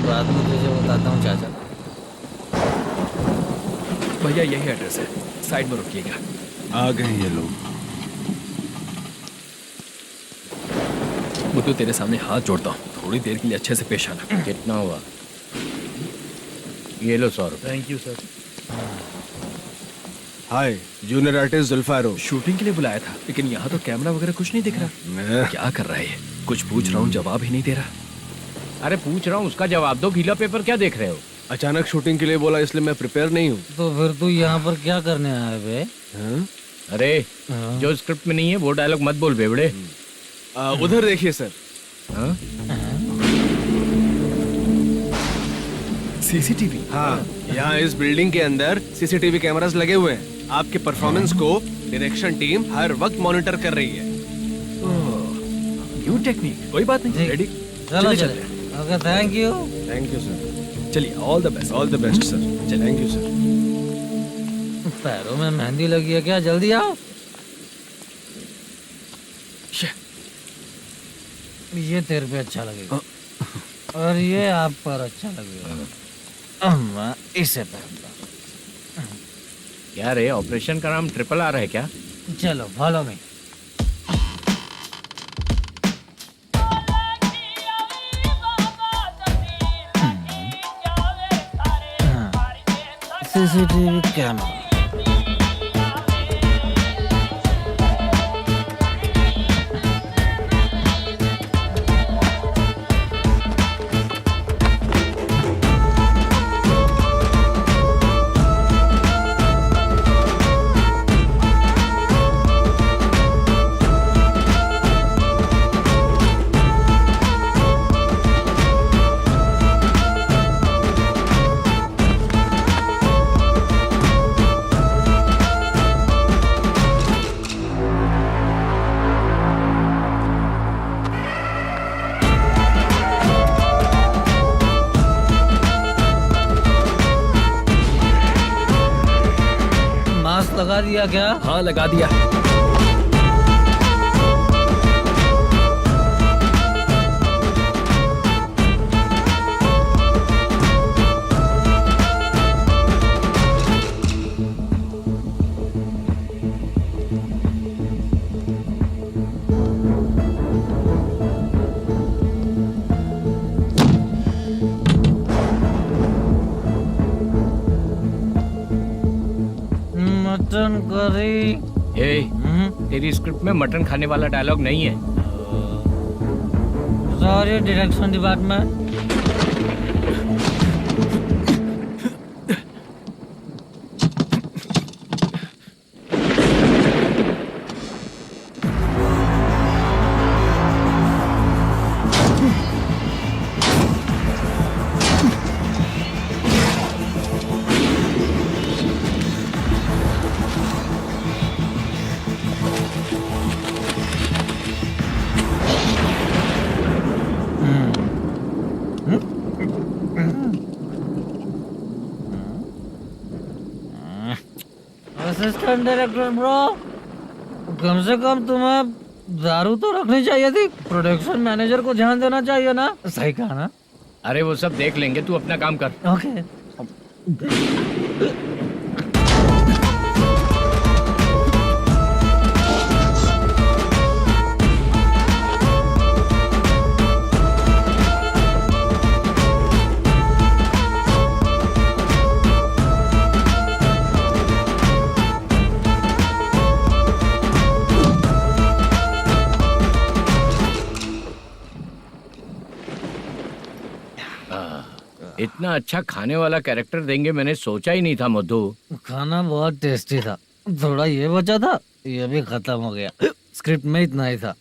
Speaker 8: रात में तुझे बताता हूँ चाचा।
Speaker 10: भैया यही एड्रेस है, साइड में रुकिएगा।
Speaker 3: आ गए ये लोग।
Speaker 10: मुझे तेरे सामने हाथ जोड़ता हूँ, थोड़ी देर के लिए अच्छे से पेश आना।
Speaker 7: कितना हुआ? ये लो 100 रुपए।
Speaker 6: Thank you sir.
Speaker 3: Hi, junior artist Zulfar हो।
Speaker 10: शूटिंग के लिए बुलाया था, लेकिन यहाँ तो कैमरा वगैरह कुछ नहीं दिख रहा। क्या कर रहा है ये? कुछ पूछ रहा हूँ, जवाब ही नहीं दे रहा।
Speaker 7: अरे पूछ रहा हूँ, उसका जवाब दो। गीला पेपर क्या देख रहे हो?
Speaker 3: अचानक शूटिंग के लिए बोला, इसलिए मैं प्रिपेयर नहीं हूँ।
Speaker 8: तो फिर तू यहाँ पर क्या करने आया बे?
Speaker 7: अरे जो स्क्रिप्ट में नहीं है वो डायलॉग मत बोल बेवड़े।
Speaker 3: उधर देखिए सर।
Speaker 10: सीसीटीवी?
Speaker 3: हाँ, यहाँ इस बिल्डिंग के अंदर सीसीटीवी कैमरास लगे हुए हैं। आपके परफॉर्मेंस को डायरेक्शन टीम हर वक्त मॉनिटर कर रही है।
Speaker 10: न्यू टेक्निक, कोई बात नहीं। रेडी?
Speaker 8: चलो चले। Okay, thank you.
Speaker 3: Thank you sir.
Speaker 10: चलिए, all the best.
Speaker 3: All the best sir. Thank you sir.
Speaker 8: पैरों में मेहंदी लगी है क्या? जल्दी आओ। ये तेरे पे अच्छा लगेगा और ये आप पर अच्छा लगेगा। मैं इसे पहनता।
Speaker 7: क्या रे, ऑपरेशन का नाम ट्रिपल आर है क्या?
Speaker 8: चलो follow me. CCTV camera. Mask लगा दिया क्या?
Speaker 10: हाँ, लगा दिया।
Speaker 7: तेरी स्क्रिप्ट में मटन खाने वाला डायलॉग नहीं है।
Speaker 8: Sorry direction department. Assistant director bro, कम से कम तुम्हें दारू तो रखनी चाहिए थी। प्रोडक्शन मैनेजर को ध्यान देना चाहिए ना। सही कहा ना?
Speaker 7: अरे वो सब देख लेंगे, तू अपना काम कर।
Speaker 8: ओके।
Speaker 7: इतना अच्छा खाने वाला कैरेक्टर देंगे मैंने सोचा ही नहीं था मधु।
Speaker 8: खाना बहुत टेस्टी था। थोड़ा ये बचा था, ये भी खत्म हो गया। स्क्रिप्ट में इतना ही था।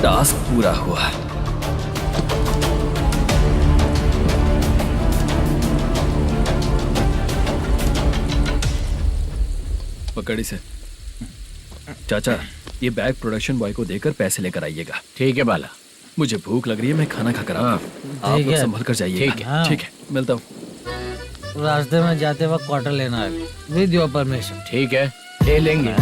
Speaker 10: टास्क पूरा हुआ। पकड़ी से चाचा, ये बैग प्रोडक्शन बॉय को देकर पैसे लेकर आइएगा।
Speaker 7: ठीक है बाला।
Speaker 10: मुझे भूख लग रही है, मैं खाना खाकर आता हूँ। आप लोग संभल कर जाइए।
Speaker 7: ठीक है।
Speaker 10: ठीक है, मिलता हूँ।
Speaker 8: रास्ते में जाते वक्त क्वार्टर लेना है, विद योर परमिशन।
Speaker 7: ठीक है, ले लेंगे।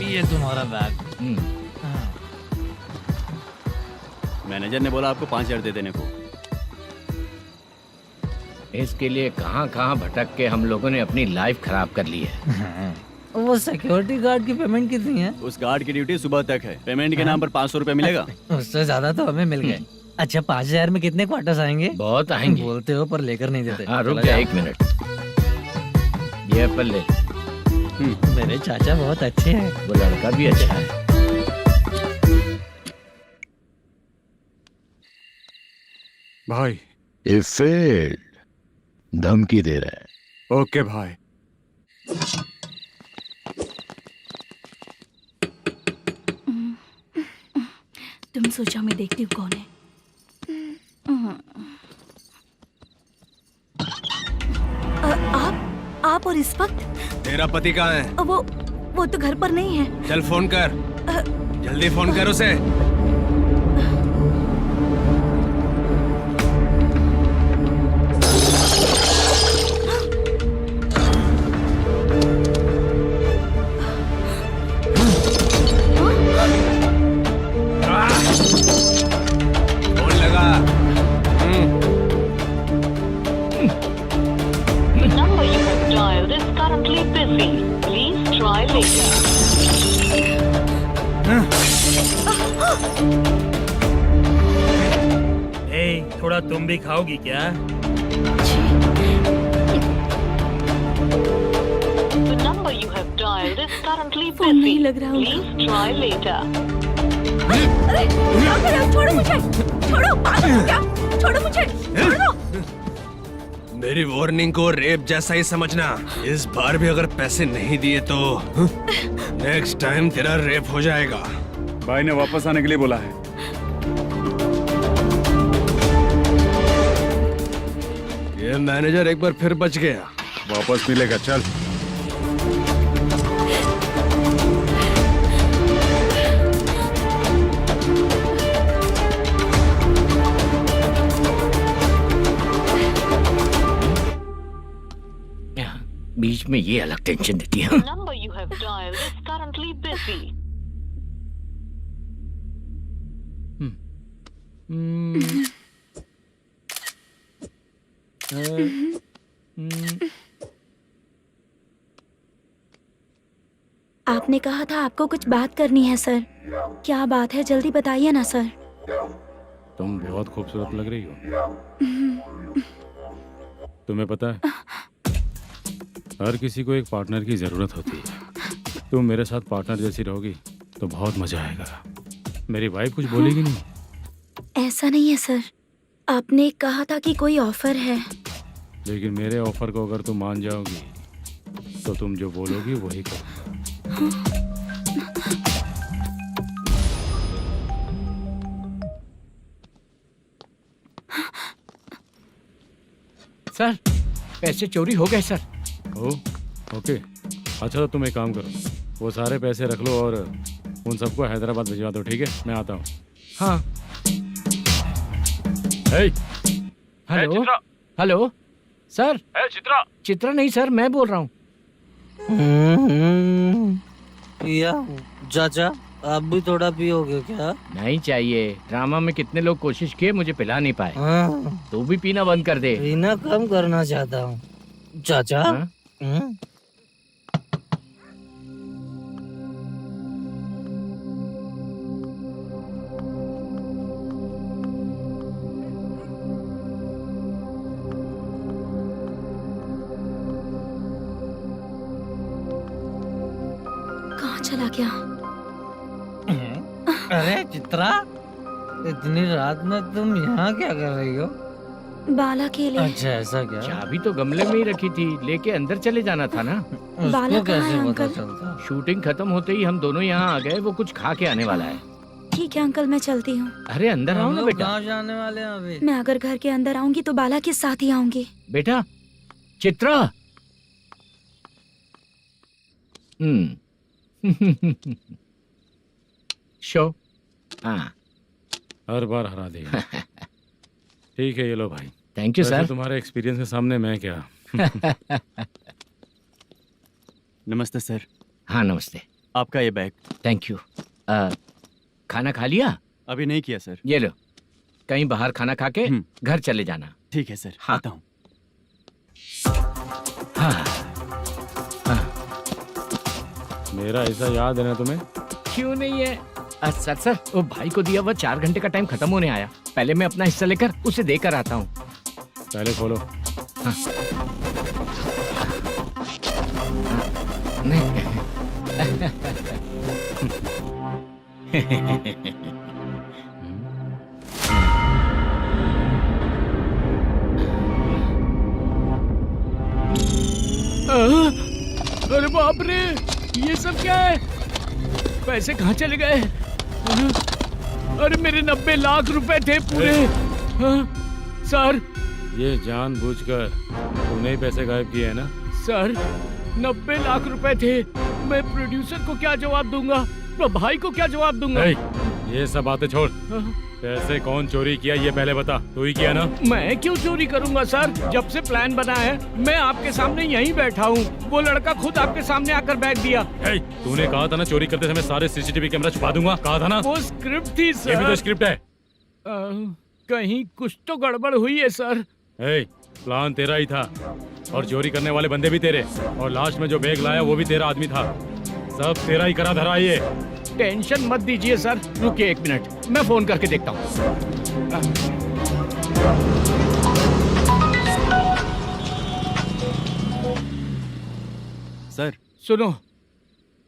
Speaker 8: ये तुम्हारा बैग।
Speaker 13: मैनेजर ने बोला आपको 5,000 दे देने को।
Speaker 7: इसके लिए कहाँ कहाँ भटक के हम लोगों ने अपनी लाइफ खराब कर ली है।
Speaker 8: वो सिक्योरिटी गार्ड की पेमेंट कितनी है?
Speaker 13: उस गार्ड की ड्यूटी सुबह तक है। पेमेंट के नाम पर 500 रुपए मिलेगा।
Speaker 8: उससे ज्यादा तो हमें मिल गए। अच्छा, 5,000 में कितने क्वार्टर्स आएंगे?
Speaker 7: बहुत आएंगे।
Speaker 8: बोलते हो पर लेकर नहीं देते।
Speaker 7: हाँ, रुक जा 1 मिनट। ये एप्पल ले।
Speaker 8: मेरे चाचा बहुत अच्छे हैं।
Speaker 7: वो लड़का भी अच्छा है।
Speaker 4: भाई
Speaker 12: ये फेल्ड धमकी दे रहा है।
Speaker 4: ओके भाई।
Speaker 5: तुम सोचा मैं देखती हूँ कौन है। आप और इस वक्त?
Speaker 3: तेरा पति कहाँ है?
Speaker 5: वो तो घर पर नहीं है।
Speaker 3: चल फोन कर, जल्दी फोन कर उसे। फोन लगा।
Speaker 11: number you have dialed is currently busy. Please try later.
Speaker 6: थोड़ा तुम भी खाओगी क्या?
Speaker 11: The number you have dialed is currently
Speaker 5: phone नहीं
Speaker 11: busy.
Speaker 5: लग रहा होगा।
Speaker 11: Please try later.
Speaker 5: अरे क्या कर रहे हो? छोड़ो मुझे, छोड़ो, पागल हो क्या? छोड़ो मुझे, छोड़ो।
Speaker 3: मेरी वार्निंग को रेप जैसा ही समझना। इस बार भी अगर पैसे नहीं दिए तो नेक्स्ट टाइम तेरा रेप हो जाएगा।
Speaker 4: भाई ने वापस आने के लिए बोला है।
Speaker 3: ये मैनेजर एक बार फिर बच गया।
Speaker 4: वापस मिलेगा, चल।
Speaker 7: बीच में ये अलग टेंशन देती है।
Speaker 11: The number you have dialed is currently busy. आपने कहा था आपको कुछ बात करनी है सर। क्या बात है, जल्दी बताइए ना सर।
Speaker 2: तुम बहुत खूबसूरत लग रही हो। तुम्हें पता है, हर किसी को एक पार्टनर की जरूरत होती है। तुम मेरे साथ पार्टनर जैसी रहोगी तो बहुत मजा आएगा। मेरी वाइफ कुछ बोलेगी नहीं?
Speaker 11: ऐसा नहीं है सर, आपने कहा था कि कोई ऑफर है।
Speaker 2: लेकिन मेरे ऑफर को अगर तुम मान जाओगी तो तुम जो बोलोगी वही करूँगा।
Speaker 7: सर, पैसे चोरी हो गए सर।
Speaker 2: ओके, अच्छा तो तुम एक काम करो, वो सारे पैसे रख लो और उन सबको हैदराबाद भिजवा दो, ठीक है? मैं आता हूँ।
Speaker 7: हाँ। Hello hello sir.
Speaker 6: Chitra.
Speaker 7: Chitra नहीं सर, मैं बोल रहा हूँ।
Speaker 8: या चाचा, आप भी थोड़ा पियोगे क्या?
Speaker 7: नहीं चाहिए। ड्रामा में कितने लोग कोशिश किए, मुझे पिला नहीं पाए। तू भी पीना बंद कर दे।
Speaker 8: पीना कम करना चाहता हूँ चाचा।
Speaker 11: कहाँ चला गया?
Speaker 8: अरे चित्रा, इतनी रात में तुम यहाँ क्या कर रही हो?
Speaker 11: बाला के लिए।
Speaker 8: अच्छा ऐसा क्या?
Speaker 7: चाबी तो गमले में ही रखी थी, लेके अंदर चले जाना था ना।
Speaker 11: बाला
Speaker 8: उसको
Speaker 11: कहाँ है
Speaker 8: कैसे पता
Speaker 11: अंकल?
Speaker 8: चलता?
Speaker 7: शूटिंग खत्म होते ही हम दोनों यहाँ आ गए। वो कुछ खा के आने वाला है।
Speaker 11: ठीक है अंकल, मैं चलती हूँ।
Speaker 7: अरे अंदर आओ
Speaker 8: हम
Speaker 7: ना
Speaker 8: लोग
Speaker 7: बेटा।
Speaker 8: कहाँ जाने वाले हैं अभी?
Speaker 11: मैं अगर घर के अंदर आऊंगी तो बाला के साथ ही आऊंगी।
Speaker 7: बेटा चित्रा। शो। हाँ,
Speaker 2: हर बार हरा देगा। ठीक है, ये लो भाई।
Speaker 7: थैंक यू
Speaker 2: वैसे
Speaker 7: सर।
Speaker 2: तुम्हारे एक्सपीरियंस के सामने मैं क्या।
Speaker 13: नमस्ते सर।
Speaker 10: हाँ नमस्ते।
Speaker 13: आपका ये बैग।
Speaker 10: Thank you. खाना खा लिया?
Speaker 13: अभी नहीं किया सर।
Speaker 10: ये लो, कहीं बाहर खाना खा के घर चले जाना।
Speaker 13: ठीक है सर।
Speaker 10: हाँ।
Speaker 13: आता हूँ।
Speaker 10: हाँ।
Speaker 2: मेरा ऐसा याद है ना तुम्हें?
Speaker 10: क्यों नहीं है? सर सर, वो भाई को दिया हुआ 4 घंटे का टाइम खत्म होने आया। पहले मैं अपना हिस्सा लेकर उसे देकर आता हूँ।
Speaker 2: पहले खोलो।
Speaker 10: हाँ। नहीं।
Speaker 7: अरे बाप रे, ये सब क्या है? पैसे कहाँ चले गए? अरे मेरे 90 लाख रुपए थे पूरे। सर,
Speaker 2: ये जानबूझकर तूने ही पैसे गायब किए हैं ना?
Speaker 7: सर 90 लाख रुपए थे। मैं प्रोड्यूसर को क्या जवाब दूंगा, तो भाई को क्या जवाब दूंगा?
Speaker 2: ये सब बातें छोड़। पैसे कौन चोरी किया ये पहले बता। तू ही किया ना?
Speaker 7: मैं क्यों चोरी करूंगा सर? जब से प्लान बना है मैं आपके सामने यहीं बैठा हूँ। वो लड़का खुद आपके सामने आकर बैग दिया।
Speaker 2: तूने कहा था ना चोरी करते समय सारे सीसीटीवी कैमरा छुपा दूंगा, कहा था ना?
Speaker 7: वो स्क्रिप्ट थी सर।
Speaker 2: ये भी तो स्क्रिप्ट है।
Speaker 7: कहीं कुछ तो गड़बड़ हुई है सर।
Speaker 2: प्लान तेरा ही था और चोरी करने वाले बंदे भी तेरे, और लास्ट में जो बैग लाया वो भी तेरा आदमी था। सब तेरा ही करा धरा। ये
Speaker 7: टेंशन मत दीजिए सर। रुकिए 1 मिनट, मैं फोन करके देखता हूँ।
Speaker 13: सर
Speaker 7: सुनो,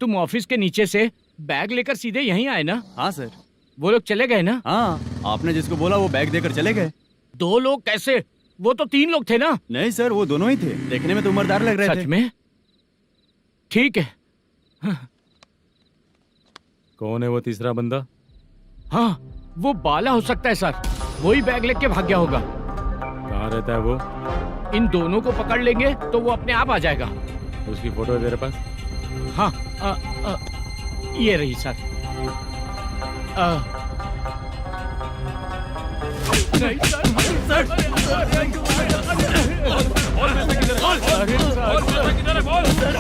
Speaker 7: तुम ऑफिस के नीचे से बैग लेकर सीधे यहीं आए ना?
Speaker 13: हाँ सर।
Speaker 7: वो लोग चले गए ना?
Speaker 13: हाँ, आपने जिसको बोला वो बैग देकर चले गए।
Speaker 7: 2 लोग कैसे? वो तो 3 लोग थे ना?
Speaker 13: नहीं सर, वो दोनों ही थे। देखने में तो उम्रदार लग रहे थे।
Speaker 7: सच में? ठीक है।
Speaker 2: कौन है वो तीसरा बंदा?
Speaker 7: हाँ, वो बाला हो सकता है सर। वही बैग लेके भाग गया होगा।
Speaker 2: कहाँ रहता है वो?
Speaker 7: इन दोनों को पकड़ लेंगे तो वो अपने आप आ जाएगा।
Speaker 2: उसकी फोटो है तेरे पास?
Speaker 7: हाँ, ये रही सर। नहीं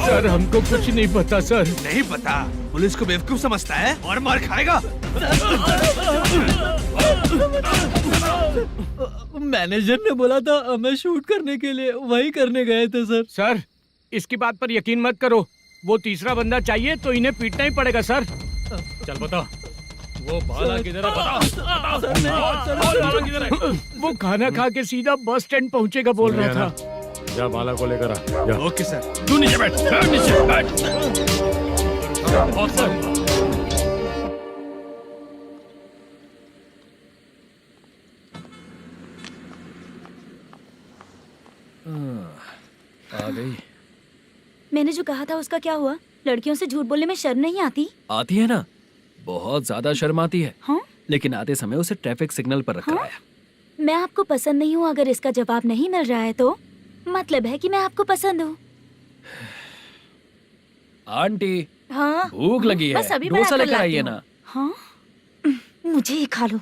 Speaker 7: सर, हमको कुछ नहीं पता सर।
Speaker 3: नहीं पता? पुलिस को बेवकूफ समझता है और मार खाएगा।
Speaker 8: मैनेजर ने बोला था हमें शूट करने के लिए, वही करने गए थे सर।
Speaker 7: सर, इसकी बात पर यकीन मत करो। वो तीसरा बंदा चाहिए तो इन्हें पीटना ही पड़ेगा सर।
Speaker 2: चल बता, वो बाला किधर है? बता, बाला किधर है?
Speaker 7: वो खाना खा के सीधा बस स्टैंड पहुंचेगा बोल रहा था।
Speaker 2: जा बाला को लेकर आ। जा।
Speaker 3: Okay sir.
Speaker 2: तू नीचे बैठ, नीचे बैठ। बहुत सर।
Speaker 10: आ गई।
Speaker 11: मैंने जो कहा था उसका क्या हुआ? लड़कियों से झूठ बोलने में शर्म नहीं आती?
Speaker 10: आती है ना, बहुत ज्यादा शर्म आती है।
Speaker 11: हाँ?
Speaker 10: लेकिन आते समय उसे ट्रैफिक सिग्नल पर रखा
Speaker 11: हाँ?
Speaker 10: है।
Speaker 11: मैं आपको पसंद नहीं हूँ अगर इसका जवाब नहीं मिल रहा है तो मतलब है कि मैं आपको पसंद हूँ।
Speaker 10: आंटी,
Speaker 11: हाँ?
Speaker 10: भूख लगी है,
Speaker 11: बस अभी
Speaker 10: डोसा
Speaker 11: बनाकर
Speaker 10: लेकर
Speaker 11: लाती
Speaker 10: आइए
Speaker 11: हूँ।
Speaker 10: ना।
Speaker 11: हाँ? मुझे ही खा लो।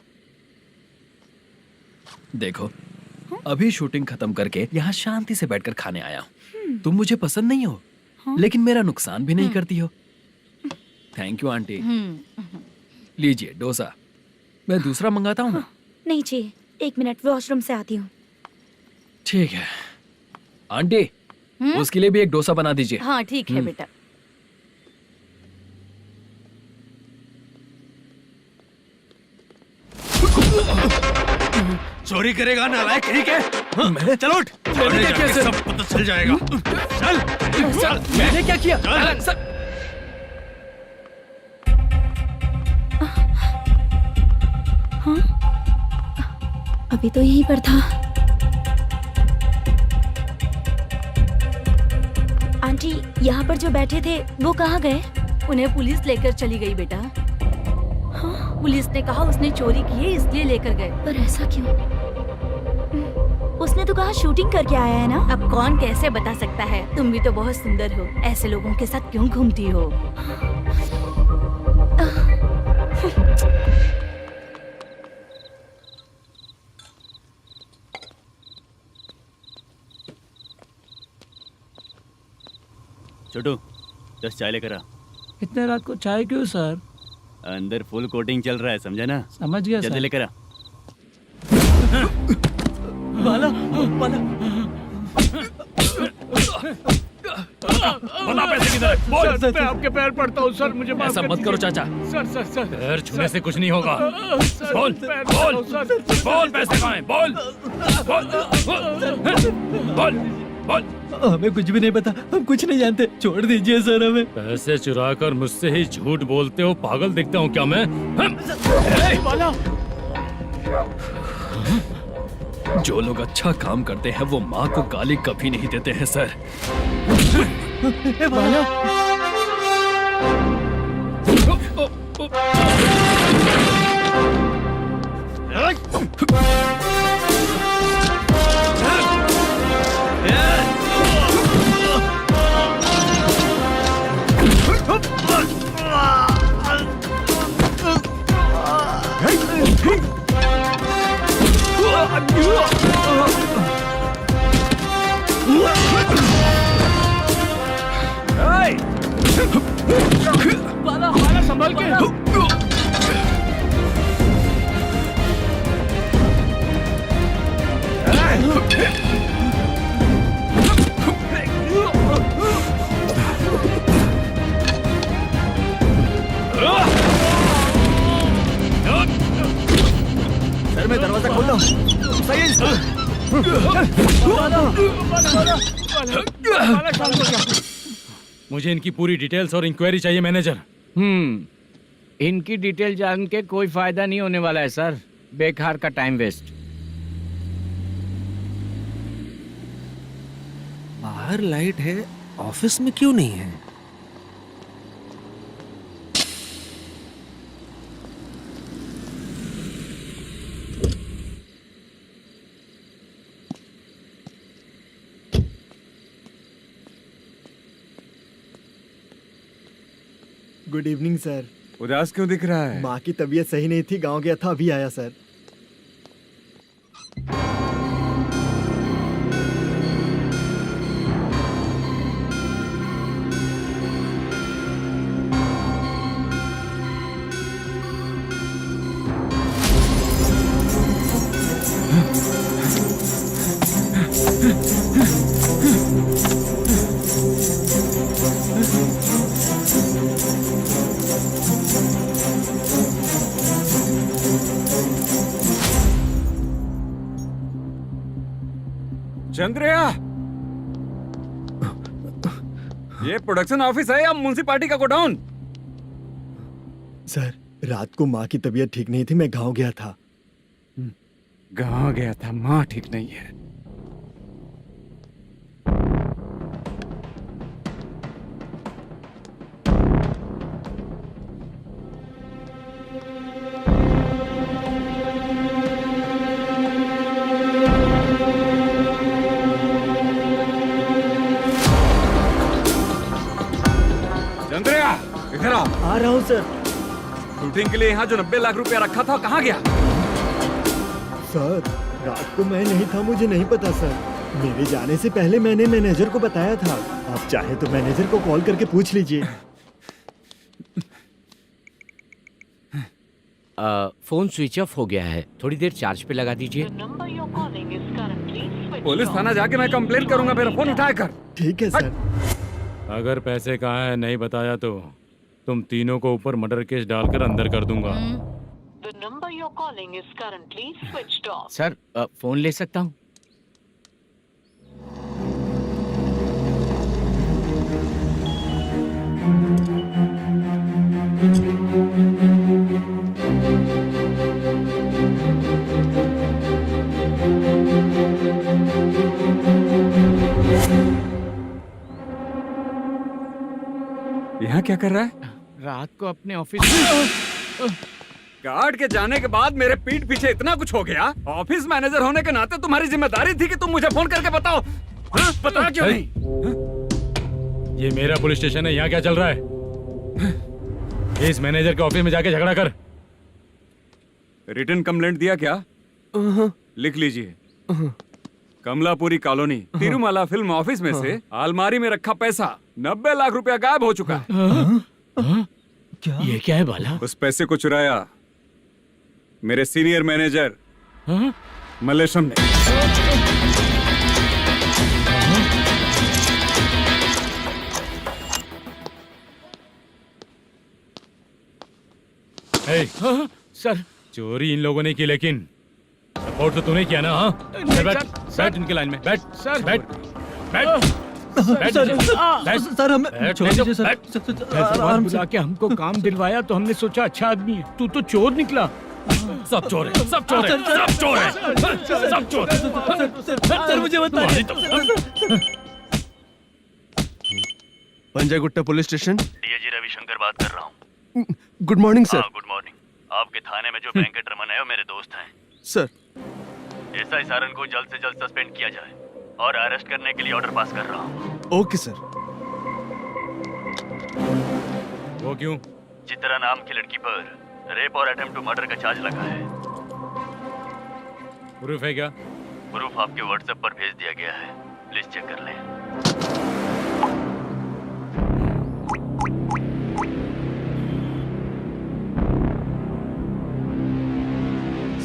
Speaker 10: देखो, अभी शूटिंग खत्म करके यहाँ शांति से बैठकर खाने आया हूँ। तुम मुझे पसंद नहीं हो, लेकिन मेरा नुकसान भी नहीं करती हो। Thank you aunty. लीजिए डोसा। मैं दूसरा मंगाता हूँ ना?
Speaker 11: नहीं चाहिए, 1 मिनट वॉशरूम से आती हूँ।
Speaker 10: ठीक है आंटी, उसके लिए भी एक डोसा बना दीजिए।
Speaker 11: हाँ ठीक है बेटा।
Speaker 3: चोरी करेगा नालायक कहीं के? हाँ, चलो उठ।
Speaker 10: मैंने क्या किया सर?
Speaker 3: सब पता चल जाएगा। चल।
Speaker 10: सर, मैंने क्या किया? सर,
Speaker 11: हाँ? अभी तो यहीं पर था। आंटी, यहाँ पर जो बैठे थे वो कहाँ गए?
Speaker 5: उन्हें पुलिस लेकर चली गई बेटा।
Speaker 11: हाँ?
Speaker 5: पुलिस ने कहा उसने चोरी की है इसलिए लेकर गए।
Speaker 11: पर ऐसा क्यों? उसने तो कहा शूटिंग करके आया है ना।
Speaker 5: अब कौन कैसे बता सकता है? तुम भी तो बहुत सुंदर हो, ऐसे लोगों के साथ क्यों घूमती हो?
Speaker 13: छोटू 10 चाय लेकर आ।
Speaker 8: इतने रात को चाय क्यों सर?
Speaker 13: अंदर फुल कोटिंग चल रहा है, समझा ना?
Speaker 8: समझ गया
Speaker 13: जल्दी
Speaker 8: सर।
Speaker 13: लेकर आ।
Speaker 8: बाला, बाला।
Speaker 2: बता पैसे किधर है? बोल।
Speaker 7: सर, मैं आपके पैर पड़ता हूँ सर, मुझे माफ
Speaker 10: ऐसा
Speaker 7: कर
Speaker 10: मत करो चाचा।
Speaker 7: सर सर सर
Speaker 2: पैर छूने से कुछ नहीं होगा।
Speaker 7: सर,
Speaker 2: बोल,
Speaker 7: पैर
Speaker 2: बोल,
Speaker 7: पड़ता हूँ, सर।
Speaker 2: बोल पैसे कहाँ हैं? बोल, बोल, बोल, बोल।
Speaker 8: हमें कुछ भी नहीं पता, हम कुछ नहीं जानते, छोड़ दीजिए सर हमें।
Speaker 2: पैसे चुराकर मुझसे ही झूठ बोलते हो, पागल दिखता हूँ क्या मैं?
Speaker 10: जो लोग अच्छा काम करते हैं वो माँ को गाली कभी नहीं देते हैं सर।
Speaker 7: बाला, बाला संभाल के।
Speaker 9: सर मैं दरवाजा खोलता हूँ। सही है
Speaker 2: मुझे इनकी पूरी डिटेल्स और इंक्वायरी चाहिए मैनेजर।
Speaker 7: इनकी डिटेल जान के कोई फायदा नहीं होने वाला है सर, बेकार का टाइम वेस्ट।
Speaker 14: बाहर लाइट है, ऑफिस में क्यों नहीं है?
Speaker 9: Good evening sir.
Speaker 4: उदास क्यों दिख रहा है?
Speaker 9: माँ की तबीयत सही नहीं थी, गांव गया था, अभी आया सर।
Speaker 4: चंद्रया, ये प्रोडक्शन ऑफिस है या म्युनिसिपालिटी का गोडाउन?
Speaker 9: सर, रात को माँ की तबीयत ठीक नहीं थी, मैं गांव गया था।
Speaker 4: गांव गया था, माँ ठीक नहीं है। चंद्रया, इधर आओ।
Speaker 9: आ रहा हूँ सर।
Speaker 4: शूटिंग के लिए यहाँ जो 90 लाख रुपया रखा था, कहाँ गया?
Speaker 9: सर, रात को मैं नहीं था, मुझे नहीं पता सर। मेरे जाने से पहले मैंने मैनेजर को बताया था। आप चाहे तो मैनेजर को कॉल करके पूछ लीजिए।
Speaker 7: फोन स्विच ऑफ हो गया है, थोड़ी देर चार्ज पे लगा दीजिए।
Speaker 4: पुलिस थाना जाके मैं कंप्लेंट करूंगा, मेरा फोन उठाया कर।
Speaker 9: ठीक है सर।
Speaker 2: अगर पैसे कहाँ है नहीं बताया तो तुम तीनों को ऊपर मर्डर केस डालकर अंदर कर दूंगा।
Speaker 7: सर, फोन ले सकता हूँ?
Speaker 4: यहाँ क्या कर रहा है?
Speaker 7: रात को अपने ऑफिस
Speaker 4: गार्ड के जाने के बाद मेरे पीठ पीछे इतना कुछ हो गया। ऑफिस मैनेजर होने के नाते तुम्हारी जिम्मेदारी थी कि तुम मुझे फोन करके बताओ। हाँ? बता क्यों नहीं?
Speaker 2: ये मेरा पुलिस स्टेशन है, यहाँ क्या चल रहा है? इस मैनेजर के ऑफिस में जाके झगड़ा कर।
Speaker 4: रिटन कंप्लेंट दिया क्या? लिख लीजिए। Kamalapuri colony, Tirumala film office में से अलमारी में रखा पैसा 90 लाख रुपया गायब हो चुका है।
Speaker 7: क्या? ये क्या है बाला?
Speaker 4: उस पैसे को चुराया मेरे सीनियर मैनेजर मल्लेशम ने।
Speaker 7: सर,
Speaker 2: चोरी इन लोगों ने की, लेकिन सपोर्ट तो तूने किया ना? हाँ, बैठ इनके लाइन में, बैठ सर, बैठ बैठ
Speaker 8: सर, हमें छोड़ दीजिए सर।
Speaker 7: आराम बुला के हमको काम दिलवाया तो हमने सोचा अच्छा आदमी है, तू तो चोर निकला।
Speaker 2: सब चोर है, सब चोर है, सब चोर है, सब चोर है।
Speaker 8: सर, मुझे बताइए।
Speaker 3: Panjagutta police station,
Speaker 6: DIG Ravishankar बात कर रहा हूँ।
Speaker 3: Good morning sir.
Speaker 6: Good morning. आपके थाने में जो वेंकट रमन है वो मेरे दोस्त हैं।
Speaker 3: सर,
Speaker 6: एसआई सारन को जल्द से जल्द सस्पेंड किया जाए और अरेस्ट करने के लिए ऑर्डर पास कर रहा हूँ।
Speaker 3: Okay sir.
Speaker 2: वो क्यों?
Speaker 6: चित्रा नाम की लड़की पर रेप और अटेम्प्ट टू मर्डर का चार्ज लगा है।
Speaker 2: प्रूफ है क्या?
Speaker 6: प्रूफ आपके व्हाट्सएप पर भेज दिया गया है, प्लीज चेक कर लें।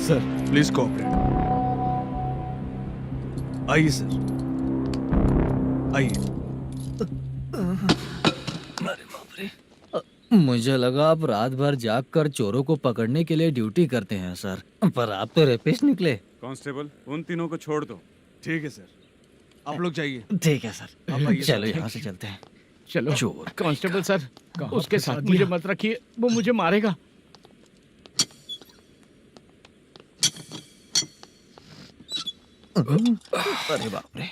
Speaker 3: Sir, please cooperate. आइए सर, आइए।
Speaker 8: मुझे लगा आप रात भर जाग कर चोरों को पकड़ने के लिए ड्यूटी करते हैं सर, पर आप तो रेपिस्ट निकले।
Speaker 4: कांस्टेबल, उन तीनों को छोड़ दो।
Speaker 3: ठीक है सर, आप लोग जाइए।
Speaker 8: ठीक है सर, चलो यहाँ से चलते हैं।
Speaker 7: चलो चोर। कांस्टेबल सर, उसके साथ मुझे मत रखिए, वो मुझे मारेगा।
Speaker 8: अरे बाप रे,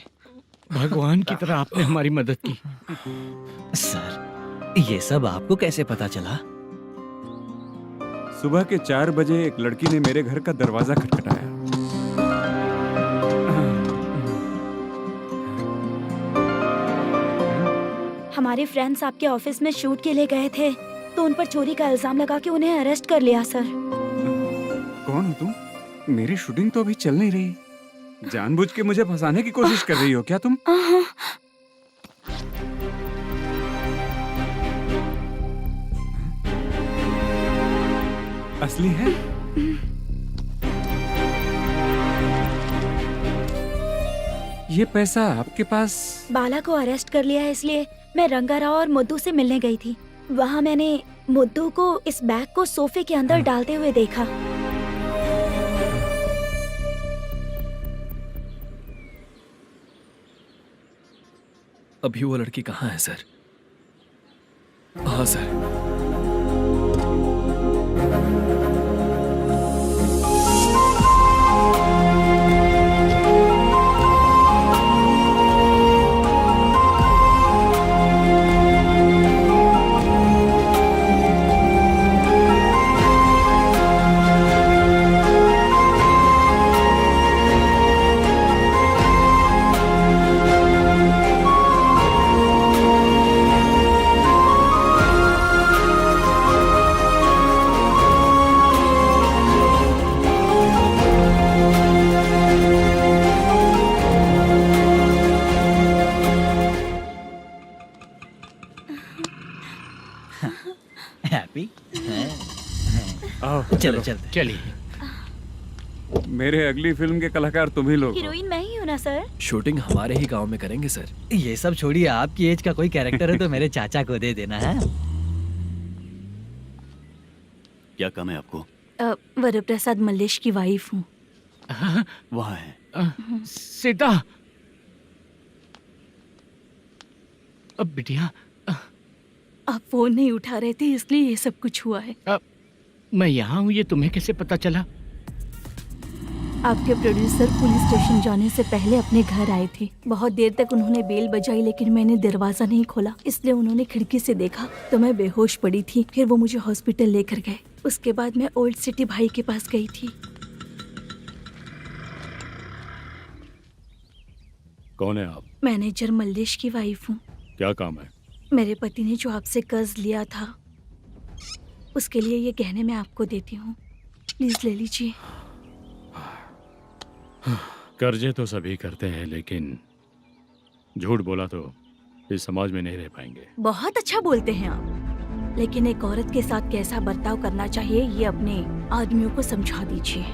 Speaker 7: भगवान की तरह आपने हमारी मदद की।
Speaker 8: सर, ये सब आपको कैसे पता चला?
Speaker 4: सुबह के 4 बजे एक लड़की ने मेरे घर का दरवाजा खटखटाया।
Speaker 11: हमारे फ्रेंड्स आपके ऑफिस में शूट के लिए गए थे, तो उन पर चोरी का इल्जाम लगा के उन्हें अरेस्ट कर लिया सर।
Speaker 4: कौन हो तुम? मेरी शूटिंग तो अभी चल नहीं रही। जानबूझ के मुझे फंसाने की कोशिश कर रही हो क्या तुम? असली है? ये पैसा आपके पास?
Speaker 11: बाला को अरेस्ट कर लिया है, इसलिए मैं रंगाराव और मुद्दू से मिलने गई थी। वहाँ मैंने मुद्दू को इस बैग को सोफे के अंदर डालते हुए देखा।
Speaker 10: अभी वो लड़की कहाँ है सर? हाँ सर।
Speaker 8: हैप्पी?
Speaker 4: आओ
Speaker 8: चलो चलते।
Speaker 7: चलिए।
Speaker 4: मेरे अगली फिल्म के कलाकार तुम ही लोग हो।
Speaker 11: हीरोइन मैं ही हूँ ना सर।
Speaker 10: शूटिंग हमारे ही गांव में करेंगे सर।
Speaker 8: ये सब छोड़िए, आपकी एज का कोई कैरेक्टर है तो मेरे चाचा को दे देना है।
Speaker 13: क्या काम है आपको?
Speaker 5: वरप्रसाद मल्लेश की वाइफ हूँ।
Speaker 13: वहाँ है।
Speaker 7: सीता। अब बिटिया
Speaker 5: आप फोन नहीं उठा रहे थे इसलिए ये सब कुछ हुआ है।
Speaker 7: मैं यहाँ हूँ, ये तुम्हें कैसे पता चला?
Speaker 5: आपके प्रोड्यूसर पुलिस स्टेशन जाने से पहले अपने घर आए थे। बहुत देर तक उन्होंने बेल बजाई लेकिन मैंने दरवाजा नहीं खोला, इसलिए उन्होंने खिड़की से देखा तो मैं बेहोश पड़ी थी। फिर वो मुझे हॉस्पिटल लेकर गए। उसके बाद मैं ओल्ड सिटी भाई के पास गई थी।
Speaker 2: कौन है आप?
Speaker 5: मैनेजर मल्लेश की वाइफ हूँ।
Speaker 2: क्या काम है?
Speaker 5: मेरे पति ने जो आपसे कर्ज लिया था उसके लिए ये गहने मैं आपको देती हूँ, प्लीज ले लीजिए।
Speaker 2: कर्जे तो सभी करते हैं लेकिन झूठ बोला तो इस समाज में नहीं रह पाएंगे।
Speaker 5: बहुत अच्छा बोलते हैं आप, लेकिन एक औरत के साथ कैसा बर्ताव करना चाहिए ये अपने आदमियों को समझा दीजिए।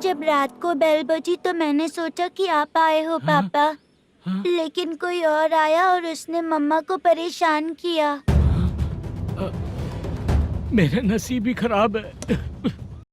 Speaker 11: जब रात को बेल बजी तो मैंने सोचा कि आप आए हो पापा। लेकिन कोई और आया और उसने मम्मा को परेशान किया।
Speaker 7: मेरा नसीब ही खराब है।